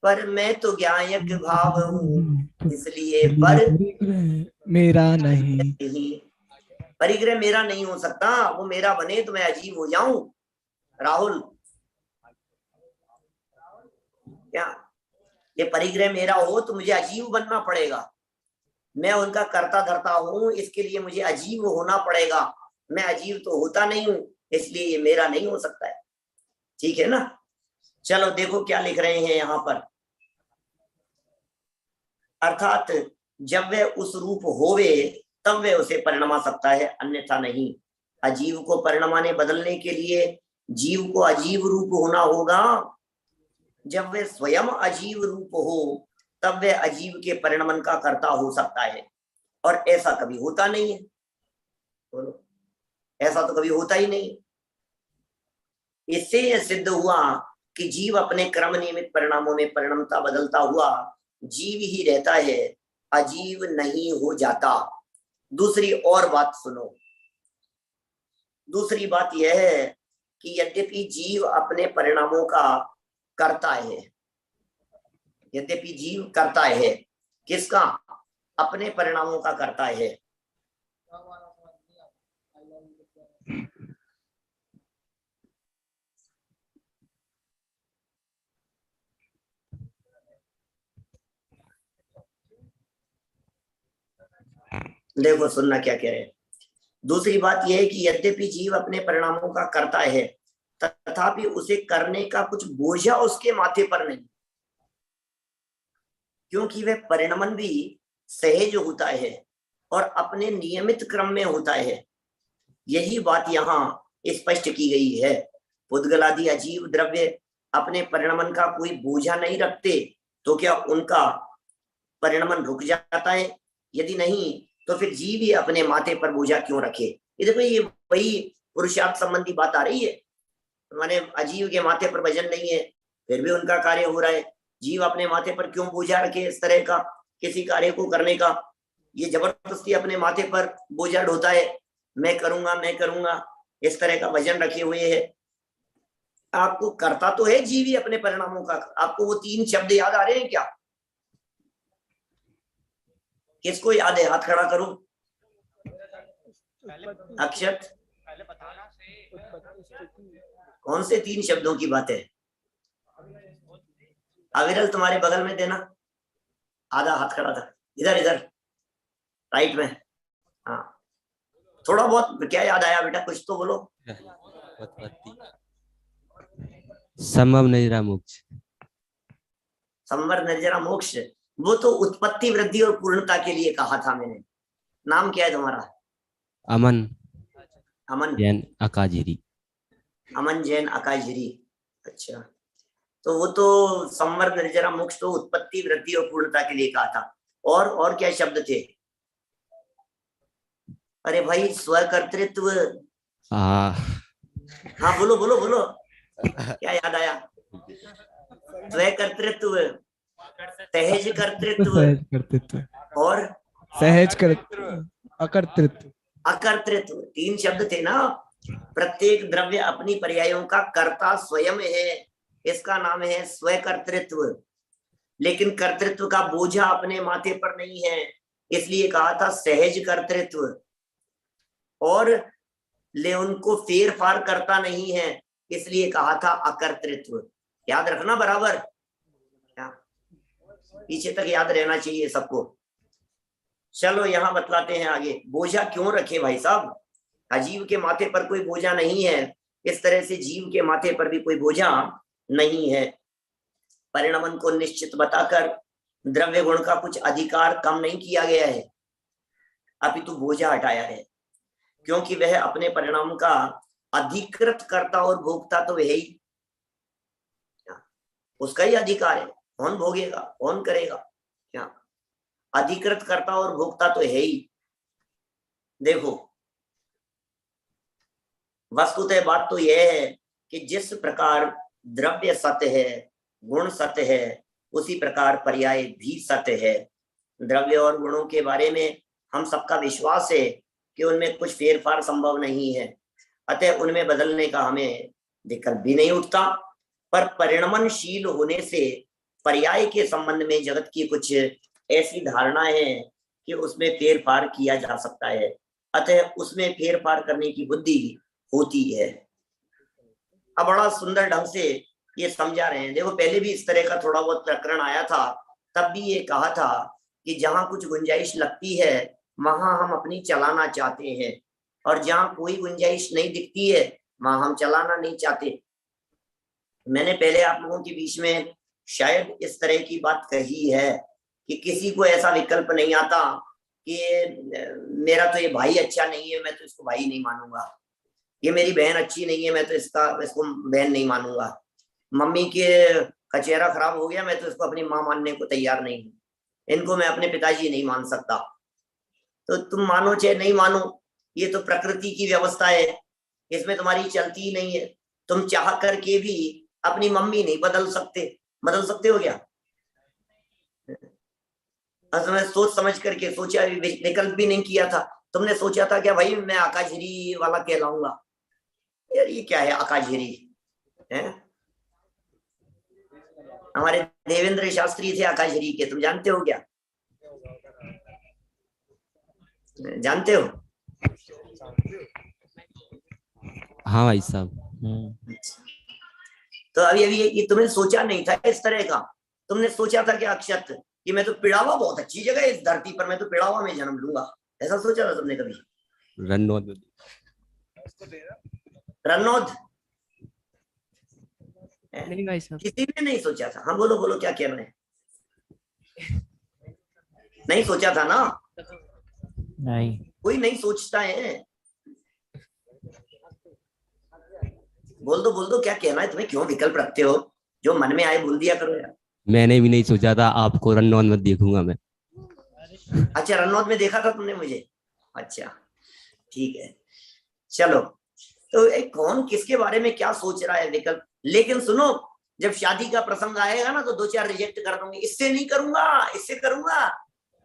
पर मैं तो ज्ञायक भाव हूँ, इसलिए पर मेरा नहीं। परिग्रह मेरा नहीं हो सकता, वो मेरा बने तो मैं अजीब हो जाऊं। राहुल क्या ये परिग्रह मेरा हो तो मुझे अजीब बनना पड़ेगा, मैं उनका कर्ता धर्ता हूं, इसके लिए मुझे अजीब होना पड़ेगा। मैं अजीब तो होता नहीं हूं, इसलिए ये मेरा नहीं हो सकता है। ठीक है ना। चलो देखो क्या लिख रहे हैं यहाँ पर, अर्थात जब वह उस रूप होवे तब वह उसे परिणमा सकता है, अन्यथा नहीं। अजीव को परिणमाने बदलने के लिए जीव को अजीव रूप होना होगा। जब वह स्वयं अजीव रूप हो तब वह अजीव के परिणमन का कर्ता हो सकता है, और ऐसा कभी होता नहीं है। बोलो, ऐसा तो कभी होता ही नहीं। इससे यह सिद्ध हुआ कि जीव अपने क्रम नियमित परिणामों में परिणमता बदलता हुआ जीव ही रहता है, अजीव नहीं हो जाता। दूसरी और बात सुनो, दूसरी बात यह है कि यद्यपि जीव अपने परिणामों का करता है, यद्यपि जीव करता है, किसका? अपने परिणामों का करता है। देखो सुनना क्या कह रहे हैं। दूसरी बात यह है कि यद्यपि जीव अपने परिणामों का करता है, तथापि उसे करने का कुछ बोझा उसके माथे पर नहीं, क्योंकि वह परिणमन भी सहज होता है और अपने नियमित क्रम में होता है। यही बात यहाँ स्पष्ट की गई है। पुद्गलादि अजीव द्रव्य अपने परिणमन का कोई बोझा नहीं रखते, तो क्या उनका परिणमन रुक जाता है? यदि नहीं तो फिर जीव ही अपने माथे पर बोझा क्यों रखे? ये देखो, ये वही पुरुषार्थ संबंधी बात आ रही है। माने अजीव के माथे पर वजन नहीं है, फिर भी उनका कार्य हो रहा है। जीव अपने माथे पर क्यों बोझा रखे इस तरह का किसी कार्य को करने का? ये जबरदस्ती अपने माथे पर बोझा ढोता है, मैं करूंगा मैं करूंगा, इस तरह का वजन रखे हुए है। आपको करता तो है जीव ही अपने परिणामों का। आपको वो 3 शब्द याद आ रहे हैं क्या? किसको याद है? हाथ खड़ा करो। अक्षत, कौन से 3 शब्दों की बात है? अविरल तुम्हारे बगल में देना, आधा हाथ खड़ा था, इधर इधर राइट में। हाँ, थोड़ा बहुत क्या याद आया बेटा? कुछ तो बोलो। संभव निर्जरा मोक्ष। संवर निर्जरा मोक्ष, वो तो उत्पत्ति वृद्धि और पूर्णता के लिए कहा था मैंने। नाम क्या है तुम्हारा? अमन अमन जैन अकाजिरी। अमन जैन अकाजिरी। अच्छा, तो वो तो संवर निर्जरा मोक्ष तो उत्पत्ति वृद्धि और पूर्णता के लिए कहा था। और क्या शब्द थे? अरे भाई, स्वकर्तृत्व। हाँ बोलो बोलो बोलो, क्या याद आया? स्वकर्तृत्व, सहज कर्तृत्व और सहज कर्तृत्व, अकर्तृत्व। अकर्तृत्व, 3 शब्द थे ना। प्रत्येक द्रव्य अपनी पर्यायों का कर्ता स्वयं है, इसका नाम है स्वकर्तृत्व। लेकिन कर्तृत्व का बोझा अपने माथे पर नहीं है, इसलिए कहा था सहज कर्तृत्व। और ले उनको फेर फार करता नहीं है, इसलिए कहा था अकर्तृत्व। याद रखना बराबर, पीछे तक याद रहना चाहिए सबको। चलो यहाँ बतलाते हैं आगे, बोझा क्यों रखे भाई साहब? अजीव के माथे पर कोई बोझा नहीं है, इस तरह से जीव के माथे पर भी कोई बोझा नहीं है। परिणमन को निश्चित बताकर द्रव्य गुण का कुछ अधिकार कम नहीं किया गया है, अपितु बोझा हटाया है, क्योंकि वह अपने परिणाम का अधिकृत करता और भोगता तो वह ही, उसका ही अधिकार है, कौन भोगेगा कौन करेगा, क्या अधिकृत करता और भोगता तो है ही। देखो वस्तुतः बात तो यह है कि जिस प्रकार द्रव्य सत्य है, गुण सत्य है, उसी प्रकार पर्याय भी सत्य है। द्रव्य और गुणों के बारे में हम सबका विश्वास है कि उनमें कुछ फेरफार संभव नहीं है, अतः उनमें बदलने का हमें विकल्प भी नहीं उठता। पर परिणमनशील होने से पर्याय के संबंध में जगत की कुछ ऐसी धारणाएं हैं कि उसमें फेरफार किया जा सकता है, अतः उसमें फेरफार करने की बुद्धि होती है। अब बड़ा सुंदर ढंग से ये समझा रहे हैं। देखो पहले भी इस तरह का थोड़ा बहुत प्रकरण आया था, तब भी ये कहा था कि जहां कुछ गुंजाइश लगती है वहां हम अपनी चलाना चाहते हैं, और जहां कोई गुंजाइश नहीं दिखती है वहां हम चलाना नहीं चाहते। मैंने पहले आप लोगों के बीच में शायद इस तरह की बात कही है कि किसी को ऐसा विकल्प नहीं आता कि मेरा तो ये भाई अच्छा नहीं है, मैं तो इसको भाई नहीं मानूंगा, ये मेरी बहन अच्छी नहीं है, मैं तो इसको बहन नहीं मानूंगा, मम्मी के का चेहरा खराब हो गया, मैं तो इसको अपनी माँ मानने को तैयार नहीं हूँ, इनको मैं अपने पिताजी नहीं मान सकता। तो तुम मानो चाहे नहीं मानो, ये तो प्रकृति की व्यवस्था है, इसमें तुम्हारी चलती ही नहीं है। तुम चाह करके भी अपनी मम्मी नहीं बदल सकते। बदल सकते हो क्या? मैं सोच समझ करके सोचा, विकल्प भी नहीं किया था। तुमने सोचा था क्या भाई मैं आकाशरी वाला कहलाऊंगा? यार ये क्या है आकाशरी है? हमारे देवेंद्र शास्त्री थे आकाशरी के, तुम जानते हो क्या? जानते हो? हाँ भाई साहब। तो अभी ये तुमने सोचा नहीं था इस तरह का। तुमने सोचा था कि अक्षत कि मैं तो पिड़ावा बहुत अच्छी जगह है इस धरती पर, मैं तो पिड़ावा में जन्म लूंगा, ऐसा सोचा था तुमने कभी? रन्नौद। रन्नौद नहीं भाई साहब, किसी ने नहीं सोचा था। हाँ बोलो बोलो क्या कहना है? नहीं सोचा था ना? नहीं कोई नहीं सोचता है। बोल दो क्या कहना है तुम्हें? क्यों विकल्प रखते हो? जो मन में आए बोल दिया करो यार। मैंने भी नहीं सोचा था आपको रन्नौद में देखूंगा मैं। अच्छा रन्नौद में देखा था तुमने मुझे? अच्छा ठीक है चलो। तो कौन किसके बारे में क्या सोच रहा है विकल्प। लेकिन सुनो, जब शादी का प्रसंग आएगा ना तो 2-4 रिजेक्ट कर दूंगी, इससे नहीं करूंगा, इससे करूंगा,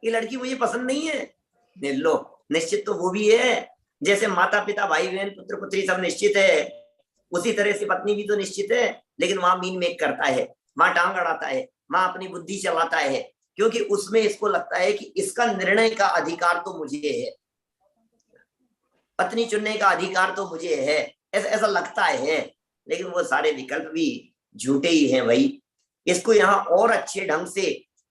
ये लड़की मुझे पसंद नहीं है। लो निश्चित तो वो भी है, जैसे माता पिता भाई बहन पुत्र पुत्री सब निश्चित है, उसी तरह से पत्नी भी तो निश्चित है। लेकिन वहां मीन मेक करता है, वहां टांग अड़ाता है, वहां अपनी बुद्धि चलाता है, क्योंकि उसमें इसको लगता है कि इसका निर्णय का अधिकार तो मुझे है, पत्नी चुनने का अधिकार तो मुझे है, ऐसा लगता है। लेकिन वो सारे विकल्प भी झूठे ही हैं भाई। इसको यहाँ और अच्छे ढंग से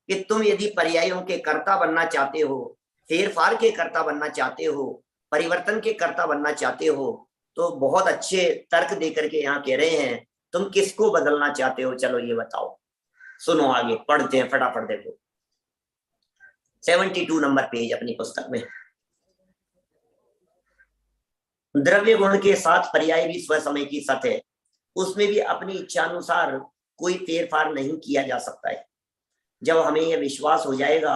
कि तुम यदि पर्यायों के कर्ता बनना चाहते हो, फेरफार के कर्ता बनना चाहते हो, परिवर्तन के कर्ता बनना चाहते हो, तो बहुत अच्छे तर्क देकर के यहाँ कह रहे हैं तुम किसको बदलना चाहते हो। चलो ये बताओ, सुनो आगे पढ़ते हैं फटाफट। देखो 72 नंबर पेज अपनी पुस्तक में। द्रव्य गुण के साथ पर्याय भी स्वसमय की सत है, उसमें भी अपनी इच्छा अनुसार कोई फेरफार नहीं किया जा सकता है। जब हमें यह विश्वास हो जाएगा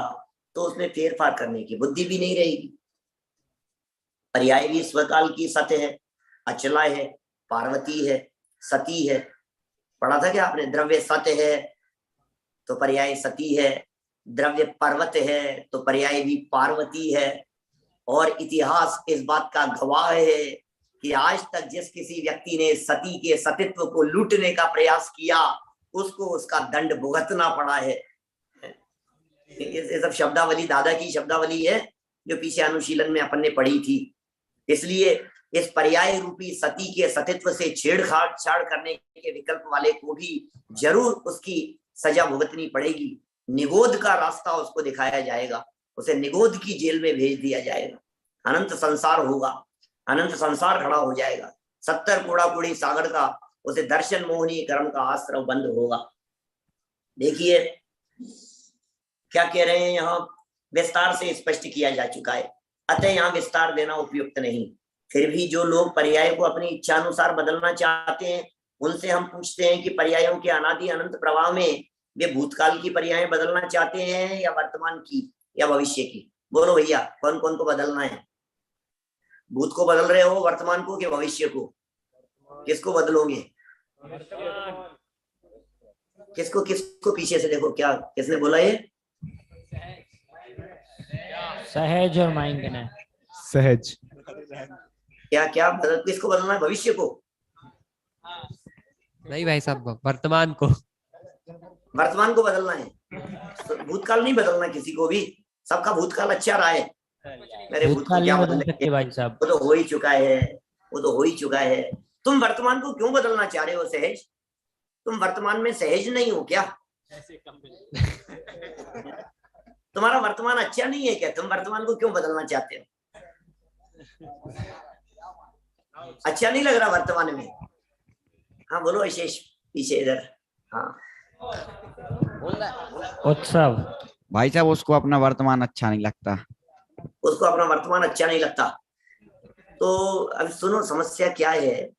तो उसमें फेरफार करने की बुद्धि भी नहीं रहेगी। पर्याय भी स्वकाल की सत्य है, अचला है, पार्वती है, सती है। पढ़ा था क्या आपने? द्रव्य सत्य है तो पर्याय सती है, द्रव्य पर्वत है तो पर्याय भी पार्वती है। और इतिहास इस बात का गवाह है कि आज तक जिस किसी व्यक्ति ने सती के सतीत्व को लूटने का प्रयास किया उसको उसका दंड भुगतना पड़ा है। ये सब शब्दावली दादा की शब्दावली है जो पीछे अनुशीलन में अपन ने पढ़ी थी। इसलिए इस पर्याय रूपी सती के सतीत्व से छेड़छाड़ करने के विकल्प वाले को भी जरूर उसकी सजा भुगतनी पड़ेगी। निगोद का रास्ता उसको दिखाया जाएगा, उसे निगोद की जेल में भेज दिया जाएगा। अनंत संसार होगा, अनंत संसार खड़ा हो जाएगा। 70 कूड़ा कूड़ी सागर का, उसे दर्शन मोहनी कर्म का आश्रव बंद होगा। देखिए क्या कह रहे हैं यहाँ, विस्तार से स्पष्ट किया जा चुका है, अतः यहाँ विस्तार देना उपयुक्त नहीं। फिर भी जो लोग पर्याय को अपनी इच्छा अनुसार बदलना चाहते हैं, उनसे हम पूछते हैं कि पर्यायों के अनादि अनंत प्रवाह में वे भूतकाल की पर्याय बदलना चाहते हैं या वर्तमान की या भविष्य की? बोलो भैया, कौन कौन को बदलना है? भूत को बदल रहे हो, वर्तमान को कि भविष्य को? किसको बदलोगे? किसको किसको? पीछे से देखो, क्या किसने बोला ये? सहज और माइंड ने। सहज। क्या क्या किसको बदलना है? भविष्य को? नहीं भाई साहब, वर्तमान को। वर्तमान को बदलना है, भूतकाल नहीं बदलना किसी को भी। सबका भूतकाल अच्छा रहा है, मेरे भूत को क्या बदल सकते भाई साहब? वो तो हो ही चुका है, वो तो हो ही चुका है। तुम वर्तमान को क्यों बदलना चाह रहे हो सहज? तुम वर्तमान में सहज नहीं हो क्या? तुम्हारा वर्तमान अच्छा नहीं है क्या? तुम वर्तमान को क्यों बदलना चाहते हो? अच्छा नहीं लग रहा वर्तमान में? हाँ बोलो विशेष, पीछे इधर। हाँ उत्सव। भाई साहब उसको अपना वर्तमान अच्छा नहीं लगता। उसको अपना वर्तमान अच्छा नहीं लगता। तो अब सुनो समस्या क्या है,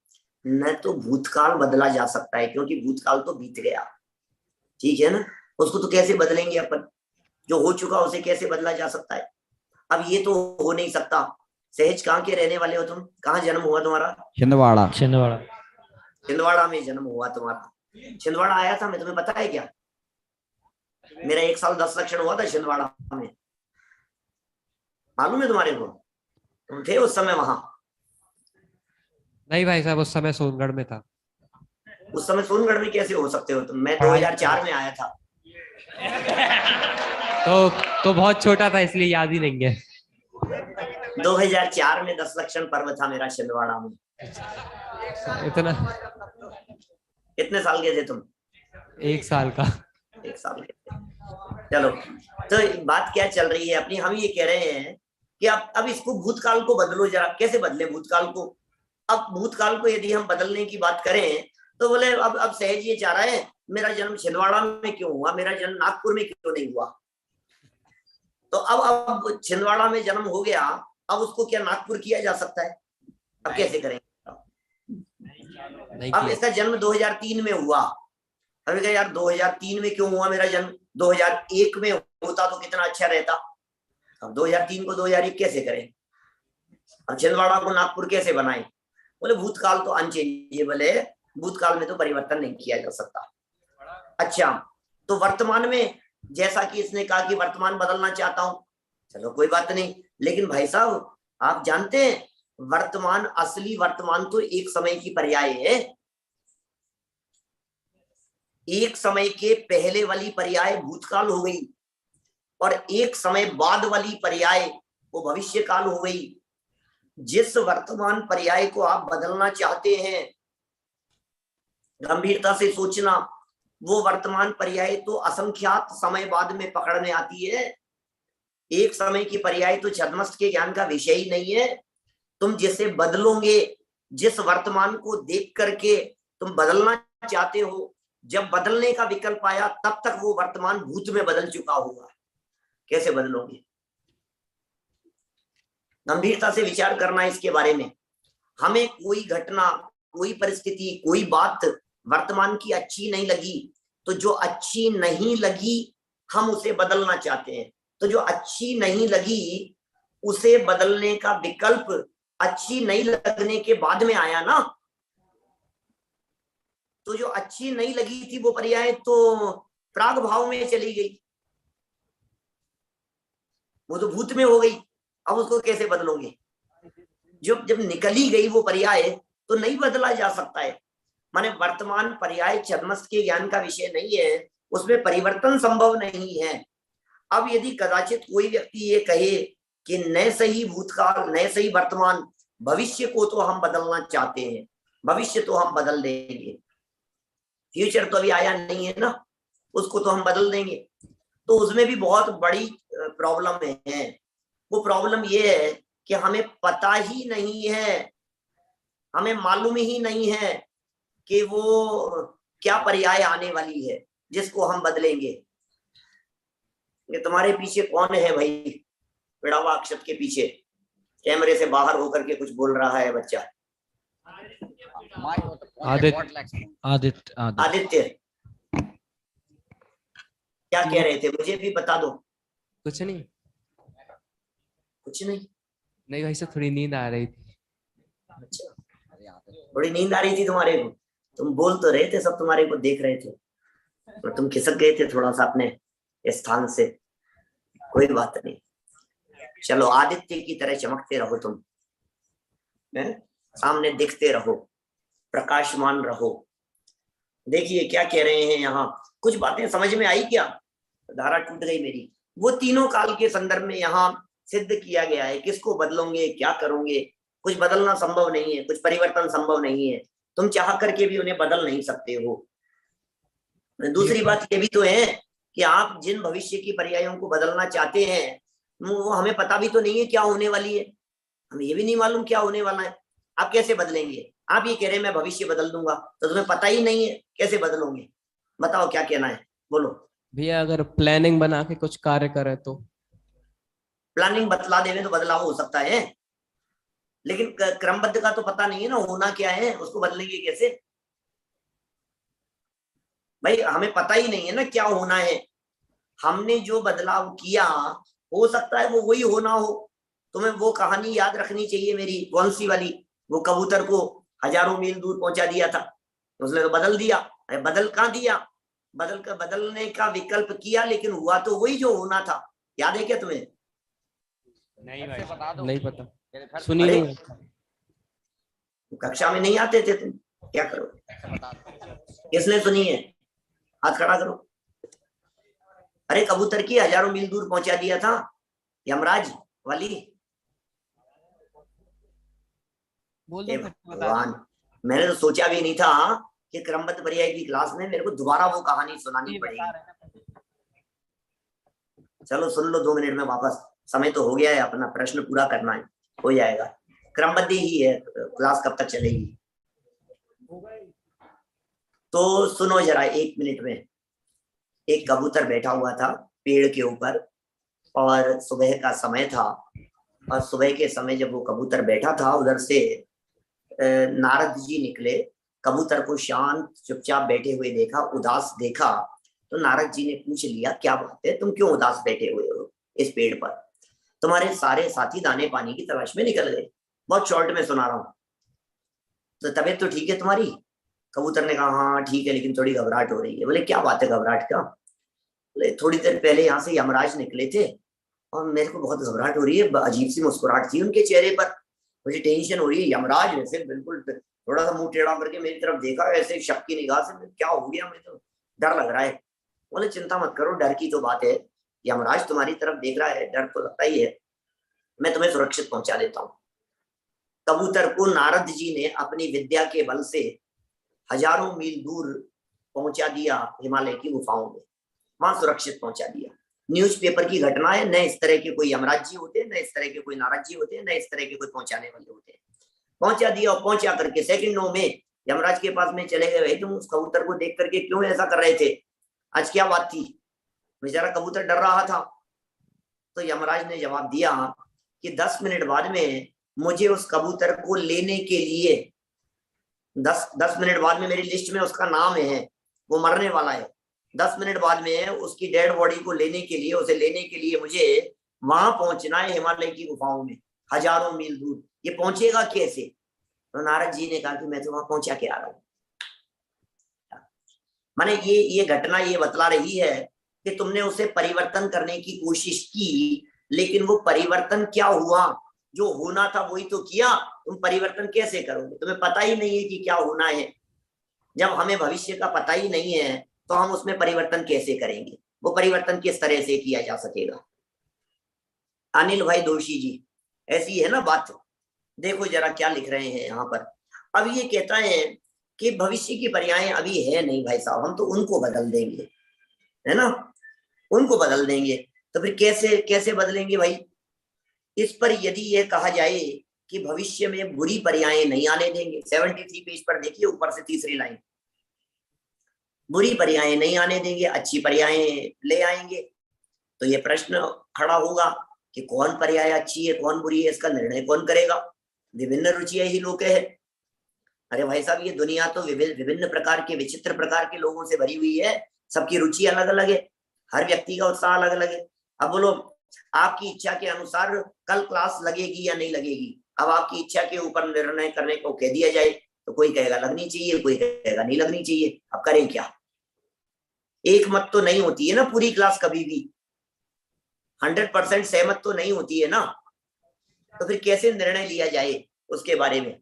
न तो भूतकाल बदला जा सकता है क्योंकि भूतकाल तो बीत गया, ठीक है ना, उसको तो कैसे बदलेंगे अपन? जो हो चुका उसे कैसे बदला जा सकता है? अब ये तो हो नहीं सकता। सहज कहाँ के रहने वाले हो तुम? कहाँ जन्म हुआ तुम्हारा? छिंदवाड़ा। छिंदवाड़ा। छिंदवाड़ा में जन्म हुआ तुम्हारा? छिंदवाड़ा आया था मैं, तुम्हें पता है क्या? मेरा 1 साल 10 लक्षण हुआ था छिंदवाड़ा में, मालूम है तुम्हारे को? तुम थे उस समय वहां? नहीं भाई साहब, उस समय सोनगढ़ में था। उस समय सोनगढ़ में कैसे हो सकते हो तुम? मैं 2004 में आया था। तो बहुत छोटा था इसलिए याद ही नहीं है। 2004 में 10 लक्षण पर्व था मेरा छिंदवाड़ा में। इतना? कितने साल के थे तुम? 1 साल का। 1 साल के थे। चलो, तो बात क्या चल रही है अपनी? हम ये कह रहे हैं कि अब इसको भूतकाल को बदलो जरा। कैसे बदले भूतकाल को? अब भूतकाल को यदि हम बदलने की बात करें तो बोले अब सहज ये चाह रहा है मेरा जन्म छिंदवाड़ा में क्यों हुआ, मेरा जन्म नागपुर में क्यों नहीं हुआ? तो अब छिंदवाड़ा में जन्म हो गया, अब उसको क्या नागपुर किया जा सकता है? अब कैसे करेंगे? अब इसका जन्म 2003 में हुआ। अभी कहा यार 2003 में क्यों हुआ मेरा जन्म? 2001 में होता तो कितना अच्छा रहता। अब 2003 को 2001 कैसे करें? अब छिंदवाड़ा को नागपुर कैसे बनाए? बोले भूतकाल तो अनचेंजेबल है, भूतकाल में तो परिवर्तन नहीं किया जा सकता। अच्छा, तो वर्तमान में, जैसा कि इसने कहा कि वर्तमान बदलना चाहता हूं, चलो कोई बात नहीं, लेकिन भाई साहब आप जानते हैं वर्तमान, असली वर्तमान तो एक समय की पर्याय है। एक समय के पहले वाली पर्याय भूतकाल हो गई और एक समय बाद वाली पर्याय वो भविष्य काल हो गई। जिस वर्तमान पर्याय को आप बदलना चाहते हैं, गंभीरता से सोचना, वो वर्तमान पर्याय तो असंख्यात समय बाद में पकड़ में आती है। एक समय की पर्याय तो छद्मस्त के ज्ञान का विषय ही नहीं है। तुम जिसे बदलोगे, जिस वर्तमान को देख करके तुम बदलना चाहते हो, जब बदलने का विकल्प आया तब तक वो वर्तमान भूत में बदल चुका होगा। कैसे बदलोगे? गंभीरता से विचार करना इसके बारे में। हमें कोई घटना, कोई परिस्थिति, कोई बात वर्तमान की अच्छी नहीं लगी, तो जो अच्छी नहीं लगी हम उसे बदलना चाहते हैं। तो जो अच्छी नहीं लगी उसे बदलने का विकल्प अच्छी नहीं लगने के बाद में आया ना। तो जो अच्छी नहीं लगी थी वो पर्याय तो प्राग भाव में चली गई, वो तो भूत में हो गई। अब उसको कैसे बदलोगे? जब निकली गई वो पर्याय तो नहीं बदला जा सकता है। माने वर्तमान पर्याय छद्मस्त के ज्ञान का विषय नहीं है, उसमें परिवर्तन संभव नहीं है। अब यदि कदाचित कोई व्यक्ति ये कहे कि न सही भूतकाल न सही वर्तमान, भविष्य को तो हम बदलना चाहते हैं, भविष्य तो हम बदल देंगे, फ्यूचर तो अभी आया नहीं है ना, उसको तो हम बदल देंगे, तो उसमें भी बहुत बड़ी प्रॉब्लम है। वो प्रॉब्लम ये है कि हमें पता ही नहीं है हमें मालूम ही नहीं है कि वो क्या पर्याय आने वाली है जिसको हम बदलेंगे। ये तुम्हारे पीछे कौन है भाई, पिड़ावा अक्षत के पीछे कैमरे से बाहर होकर के कुछ बोल रहा है बच्चा? आदित्य। आदित्य। आदित्य क्या कह रहे थे, मुझे भी बता दो। कुछ नहीं। कुछ नहीं। नहीं भाई साहब, थोड़ी नींद आ रही थी। अच्छा, थोड़ी नींद आ रही थी तुम्हारे को? तुम बोल तो रहे थे, सब तुम्हारे को देख रहे थे, और तुम खिसक गए थे थोड़ा सा अपने स्थान से। कोई बात नहीं, चलो आदित्य की तरह चमकते रहो तुम, सामने दिखते रहो, प्रकाशमान रहो। देखिए क्या कह रहे हैं यहाँ, कुछ बातें समझ में आई क्या? धारा टूट गई मेरी। वो तीनों काल के संदर्भ में यहाँ सिद्ध किया गया है, किसको बदलोगे, क्या करोगे, कुछ बदलना संभव नहीं है, कुछ परिवर्तन संभव नहीं है, तुम चाह करके भी उन्हें बदल नहीं सकते हो। दूसरी बात ये भी तो है कि आप जिन भविष्य की पर्यायों को बदलना चाहते हैं वो हमें पता भी तो नहीं है क्या होने वाली है, हमें ये भी नहीं मालूम क्या होने वाला है। आप कैसे बदलेंगे? आप ये कह रहे हैं मैं भविष्य बदल दूंगा, तो तुम्हें पता ही नहीं है, कैसे बदलोगे? बताओ क्या कहना है, बोलो। भैया अगर प्लानिंग बना के कुछ कार्य करे तो? प्लानिंग बतला देवे तो बदलाव हो सकता है, लेकिन क्रमबद्ध का तो पता नहीं है ना, होना क्या है, उसको बदलेंगे कैसे? भाई हमें पता ही नहीं है ना क्या होना है। हमने जो बदलाव किया हो सकता है वो वही होना हो। तुम्हें वो कहानी याद रखनी चाहिए मेरी, कौन सी वाली, वो कबूतर को हजारों मील दूर पहुंचा दिया था, उसने तो बदल दिया। अरे बदल कहाँ दिया, बदलने का विकल्प किया, लेकिन हुआ तो वही जो होना था। याद है क्या तुम्हें? नहीं भाई, नहीं पता, सुनी अरे नहीं। कक्षा में नहीं आते थे तुम, क्या करो? किसने सुनी है? हाथ खड़ा करो। अरे कबूतर की हजारों मील दूर पहुंचा दिया था, यमराज वाली। भगवान, मैंने तो सोचा भी नहीं था कि क्रमबद्ध पर्याय की क्लास में मेरे को दोबारा वो कहानी सुनानी पड़ेगी। चलो सुन लो 2 मिनट में वापस, समय तो हो गया है, अपना प्रश्न पूरा करना है, हो जाएगा। क्रमबद्ध ही है, क्लास कब तक चलेगी? तो सुनो जरा 1 मिनट में। एक कबूतर बैठा हुआ था पेड़ के ऊपर, और सुबह का समय था, और सुबह के समय जब वो कबूतर बैठा था, उधर से नारद जी निकले। कबूतर को शांत चुपचाप बैठे हुए देखा, उदास देखा, तो नारद जी ने पूछ लिया क्या बात है, तुम क्यों उदास बैठे हुए हो इस पेड़ पर? तुम्हारे सारे साथी दाने पानी की तलाश में निकल गए। बहुत शॉर्ट में सुना रहा हूं। तो तबीयत तो ठीक है तुम्हारी? कबूतर ने कहा हाँ ठीक है, लेकिन थोड़ी घबराहट हो रही है। बोले क्या बात है घबराहट का? बोले थोड़ी देर पहले यहाँ से यमराज निकले थे और मेरे को बहुत घबराहट हो रही है, अजीब सी मुस्कुराहट थी उनके चेहरे पर, मुझे टेंशन हो रही है। यमराज वैसे बिल्कुल थोड़ा सा मुंह टेढ़ा करके मेरी तरफ देखा ऐसे शक की निगाह से, क्या हो गया, मुझे तो डर लग रहा है। बोले चिंता मत करो, डर की तो बात है, यमराज तुम्हारी तरफ देख रहा है, डर तो लगता ही है, मैं तुम्हें सुरक्षित पहुंचा देता हूँ। कबूतर को नारद जी ने अपनी विद्या के बल से हजारों मील दूर पहुंचा दिया हिमालय की गुफाओं में, वहां सुरक्षित पहुंचा दिया। न्यूज़पेपर की घटना है, न इस तरह के कोई यमराज जी होते हैं, न इस तरह के कोई नारद जी होते हैं, न इस तरह के कोई पहुंचाने वाले होते हैं। पहुंचा दिया, और पहुंचा करके सेकंडों में यमराज के पास में चले गए। तुम उस कबूतर को देख करके क्यों ऐसा कर रहे थे, आज क्या बात थी? बेचारा कबूतर डर रहा था। तो यमराज ने जवाब दिया कि 10 मिनट बाद में मुझे उस कबूतर को लेने के लिए 10 मिनट बाद में मेरी लिस्ट में उसका नाम है, वो मरने वाला है। 10 मिनट बाद में उसकी डेड बॉडी को लेने के लिए, उसे लेने के लिए मुझे वहां पहुंचना है हिमालय की गुफाओं में, हजारों मील दूर। ये पहुंचेगा कैसे? तो नारद जी ने कहा कि मैं तो वहां पहुंचा के आ रहा हूं। माने ये घटना ये बतला रही है कि तुमने उसे परिवर्तन करने की कोशिश की, लेकिन वो परिवर्तन क्या हुआ? जो होना था वही तो किया, तुम परिवर्तन कैसे करोगे? तुम्हें पता ही नहीं है कि क्या होना है। जब हमें भविष्य का पता ही नहीं है तो हम उसमें परिवर्तन कैसे करेंगे? वो परिवर्तन किस तरह से किया जा सकेगा? अनिल भाई दोषी जी, ऐसी है ना बात। देखो जरा क्या लिख रहे हैं यहाँ पर। अब ये कहता है कि भविष्य की पर्याय अभी है नहीं भाई साहब, हम तो उनको बदल देंगे, है ना, उनको बदल देंगे। तो फिर कैसे कैसे बदलेंगे भाई? इस पर यदि ये कहा जाए कि भविष्य में बुरी पर्यायें नहीं आने देंगे। 73 पेज पर देखिए, ऊपर से तीसरी लाइन, बुरी पर्यायें नहीं आने देंगे, अच्छी पर्यायें ले आएंगे। तो ये प्रश्न खड़ा होगा कि कौन पर्याय अच्छी है, कौन बुरी है, इसका निर्णय कौन करेगा? विभिन्न रुचियां ही लोके है। अरे भाई साहब, ये दुनिया तो विभिन्न प्रकार के, विचित्र प्रकार के लोगों से भरी हुई है। सबकी रुचि अलग अलग है, हर व्यक्ति का उत्साह अलग अलग है। अब बोलो, आपकी इच्छा के अनुसार कल क्लास लगेगी या नहीं लगेगी? अब आपकी इच्छा के ऊपर निर्णय करने को कह दिया जाए तो कोई कहेगा लगनी चाहिए, कोई कहेगा नहीं लगनी चाहिए। अब करें क्या? एक मत तो नहीं होती है ना पूरी क्लास, कभी भी 100% सहमत तो नहीं होती है ना। तो फिर कैसे निर्णय लिया जाए उसके बारे में?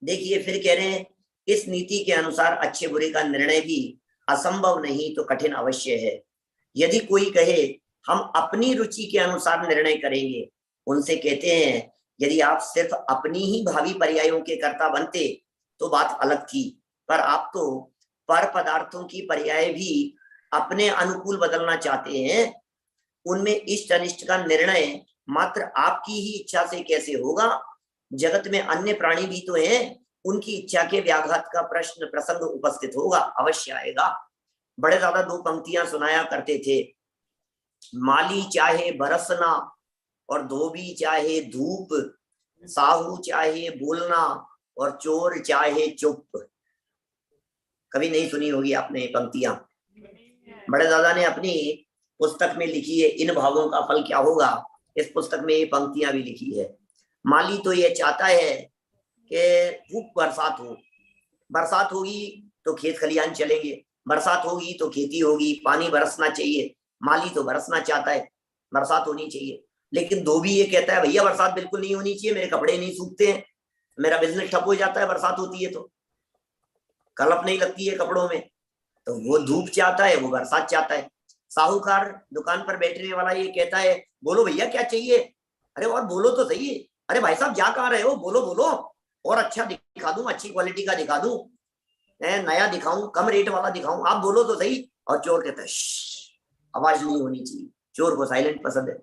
देखिए, फिर कह रहे हैं इस नीति के अनुसार अच्छे बुरे का निर्णय भी असंभव नहीं तो कठिन अवश्य है। यदि कोई कहे हम अपनी रुचि के अनुसार निर्णय करेंगे, उनसे कहते हैं यदि आप सिर्फ अपनी ही भावी पर्यायों के कर्ता बनते तो बात अलग थी, पर आप तो पर पदार्थों की पर्याय भी अपने अनुकूल बदलना चाहते हैं। उनमें इष्ट अनिष्ट का निर्णय मात्र आपकी ही इच्छा से कैसे होगा? जगत में अन्य प्राणी भी तो हैं, उनकी इच्छा के व्याघात का प्रसंग उपस्थित होगा, अवश्य आएगा। बड़े ज्यादा 2 पंक्तियां सुनाया करते थे, माली चाहे बरसना और धोबी चाहे धूप, साहू चाहे बोलना और चोर चाहे चुप। कभी नहीं सुनी होगी आपने पंक्तियां, बड़े दादा ने अपनी पुस्तक में लिखी है, इन भावों का फल क्या होगा। इस पुस्तक में ये पंक्तियां भी लिखी है। माली तो ये चाहता है कि खूब बरसात हो, बरसात होगी तो खेत खलियान चलेंगे, बरसात होगी तो खेती होगी, पानी बरसना चाहिए। माली तो बरसना चाहता है, बरसात होनी चाहिए। लेकिन धोबी ये कहता है भैया बरसात बिल्कुल नहीं होनी चाहिए, मेरे कपड़े नहीं सूखते हैं, मेरा बिजनेस ठप हो जाता है बरसात होती है तो, कलप नहीं लगती है कपड़ों में। तो वो धूप चाहता है, वो बरसात चाहता है। साहूकार दुकान पर बैठने वाला ये कहता है बोलो भैया क्या चाहिए? अरे और बोलो तो सही। अरे भाई साहब जा कहाँ रहे हो? बोलो बोलो, और अच्छा दिखा दूं, अच्छी क्वालिटी का दिखा दूं, नया दिखाऊं, कम रेट वाला दिखाऊं, आप बोलो तो सही। और चोर कहता है आवाज नहीं होनी चाहिए, चोर को साइलेंट पसंद है।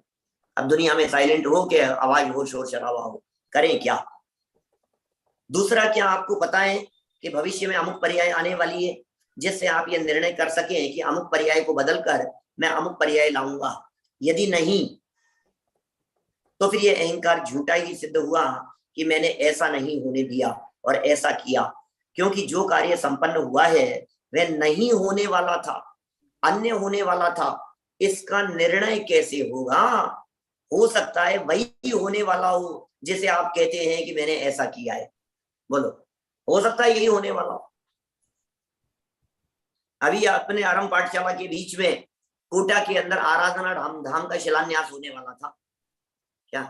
अब दुनिया में साइलेंट हो के आवाज हो, शोर शराबा हो, करें क्या? दूसरा, क्या आपको पता है कि भविष्य में अमुक पर्याय आने वाली है जिससे आप ये निर्णय कर सकें कि अमुक पर्याय को बदलकर मैं अमुक पर्याय लाऊंगा? यदि नहीं तो फिर ये अहंकार झूठा ही सिद्ध हुआ कि मैंने ऐसा नहीं होने दिया और ऐसा किया, क्योंकि जो कार्य संपन्न हुआ है वह नहीं होने वाला था, अन्य होने वाला था। इसका निर्णय कैसे होगा? हो सकता है वही होने वाला हो जिसे आप कहते हैं कि मैंने ऐसा किया है। बोलो, हो सकता है यही होने वाला हो। अभी अपने आरंभ पाठशाला के बीच में कोटा के अंदर आराधना धाम का शिलान्यास होने वाला था क्या?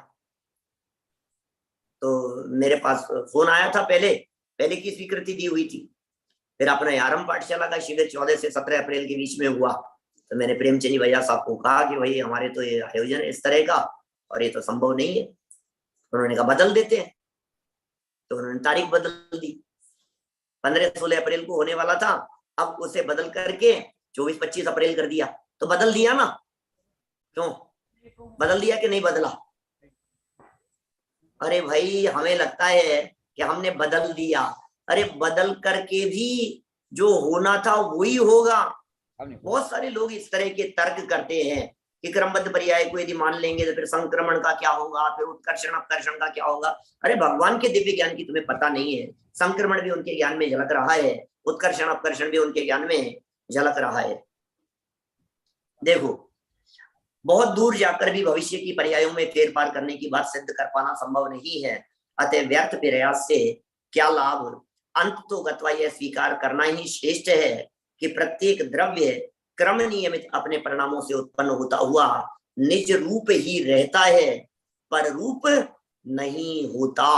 तो मेरे पास फोन आया था, पहले की स्वीकृति दी हुई थी। फिर अपने आरंभ पाठशाला का शिविर 14 से 17 अप्रैल के बीच में हुआ, तो मैंने प्रेमचंद भैया साहब को कहा कि भाई हमारे तो ये आयोजन इस तरह का और ये तो संभव नहीं है। उन्होंने कहा बदल देते हैं, तो उन्होंने तारीख बदल दी। 15-16 अप्रैल को होने वाला था, अब उसे बदल करके 24-25 अप्रैल कर दिया। तो बदल दिया ना, क्यों बदल दिया कि नहीं बदला? अरे भाई हमें लगता है कि हमने बदल दिया, अरे बदल करके भी जो होना था वही होगा। बहुत सारे लोग इस तरह के तर्क करते हैं कि क्रमबद्ध पर्याय को यदि मान लेंगे तो फिर संक्रमण का क्या होगा, फिर उत्कर्षण अपकर्षण का क्या होगा। अरे भगवान के दिव्य ज्ञान की तुम्हें पता नहीं है, संक्रमण भी उनके ज्ञान में झलक रहा है, उत्कर्षण अपकर्षण भी उनके ज्ञान में झलक रहा है। देखो, बहुत दूर जाकर भी भविष्य की पर्यायों में फेर पार करने की बात सिद्ध कर पाना संभव नहीं है, अतः व्यर्थ प्रयास से क्या लाभ? अंत तो गत्वा यह स्वीकार करना ही श्रेष्ठ है कि प्रत्येक द्रव्य क्रम नियमित अपने परिणामों से उत्पन्न होता हुआ निज रूप ही रहता है, पर रूप नहीं होता।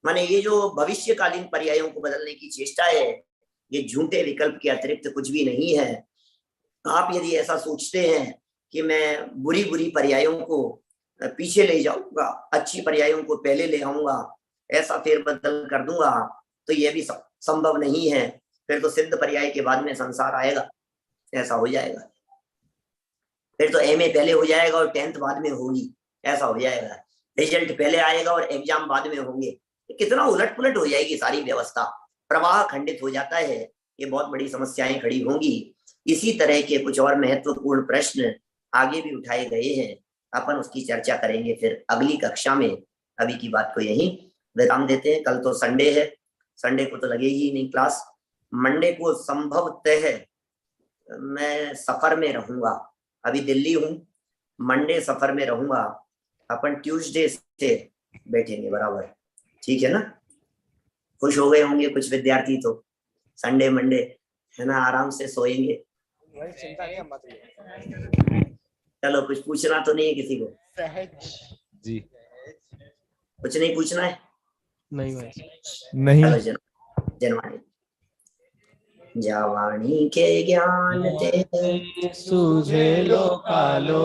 माने ये जो भविष्यकालीन पर्यायों को बदलने की चेष्टा है, ये झूठे विकल्प के अतिरिक्त कुछ भी नहीं है। आप यदि ऐसा सोचते हैं कि मैं बुरी बुरी पर्यायों को पीछे ले जाऊंगा, अच्छी पर्यायों को पहले ले आऊंगा, ऐसा फेरबदल कर दूंगा, तो यह भी संभव नहीं है। फिर तो सिद्ध पर्याय के बाद में संसार आएगा, ऐसा हो जाएगा। फिर तो एमए पहले हो जाएगा और 10th बाद में होगी, ऐसा हो जाएगा। रिजल्ट पहले आएगा और एग्जाम बाद में होंगे, कितना उलट पुलट हो जाएगी सारी व्यवस्था, प्रवाह खंडित हो जाता है, ये बहुत बड़ी समस्याएं खड़ी होंगी। इसी तरह के कुछ और महत्वपूर्ण प्रश्न आगे भी उठाए गए हैं, अपन उसकी चर्चा करेंगे फिर अगली कक्षा में। अभी की बात को यहीं विराम देते हैं। कल तो संडे है, संडे को तो लगेगी ही नहीं क्लास। मंडे को संभवतः मैं सफर में रहूंगा, अभी दिल्ली हूँ, मंडे सफर में रहूंगा, अपन ट्यूसडे से बैठेंगे बराबर, ठीक है ना। खुश हो गए होंगे कुछ विद्यार्थी तो, संडे मंडे है ना, आराम से सोएंगे। चलो कुछ पूछना तो नहीं है किसी को? जी कुछ नहीं पूछना है? नहीं भाई नहीं। चलो जनवाणी। जावाणी के ज्ञान ते सूझे लोकालोक,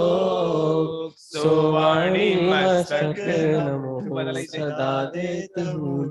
सोवाणी मस्तक नमो सदा देती हूँ।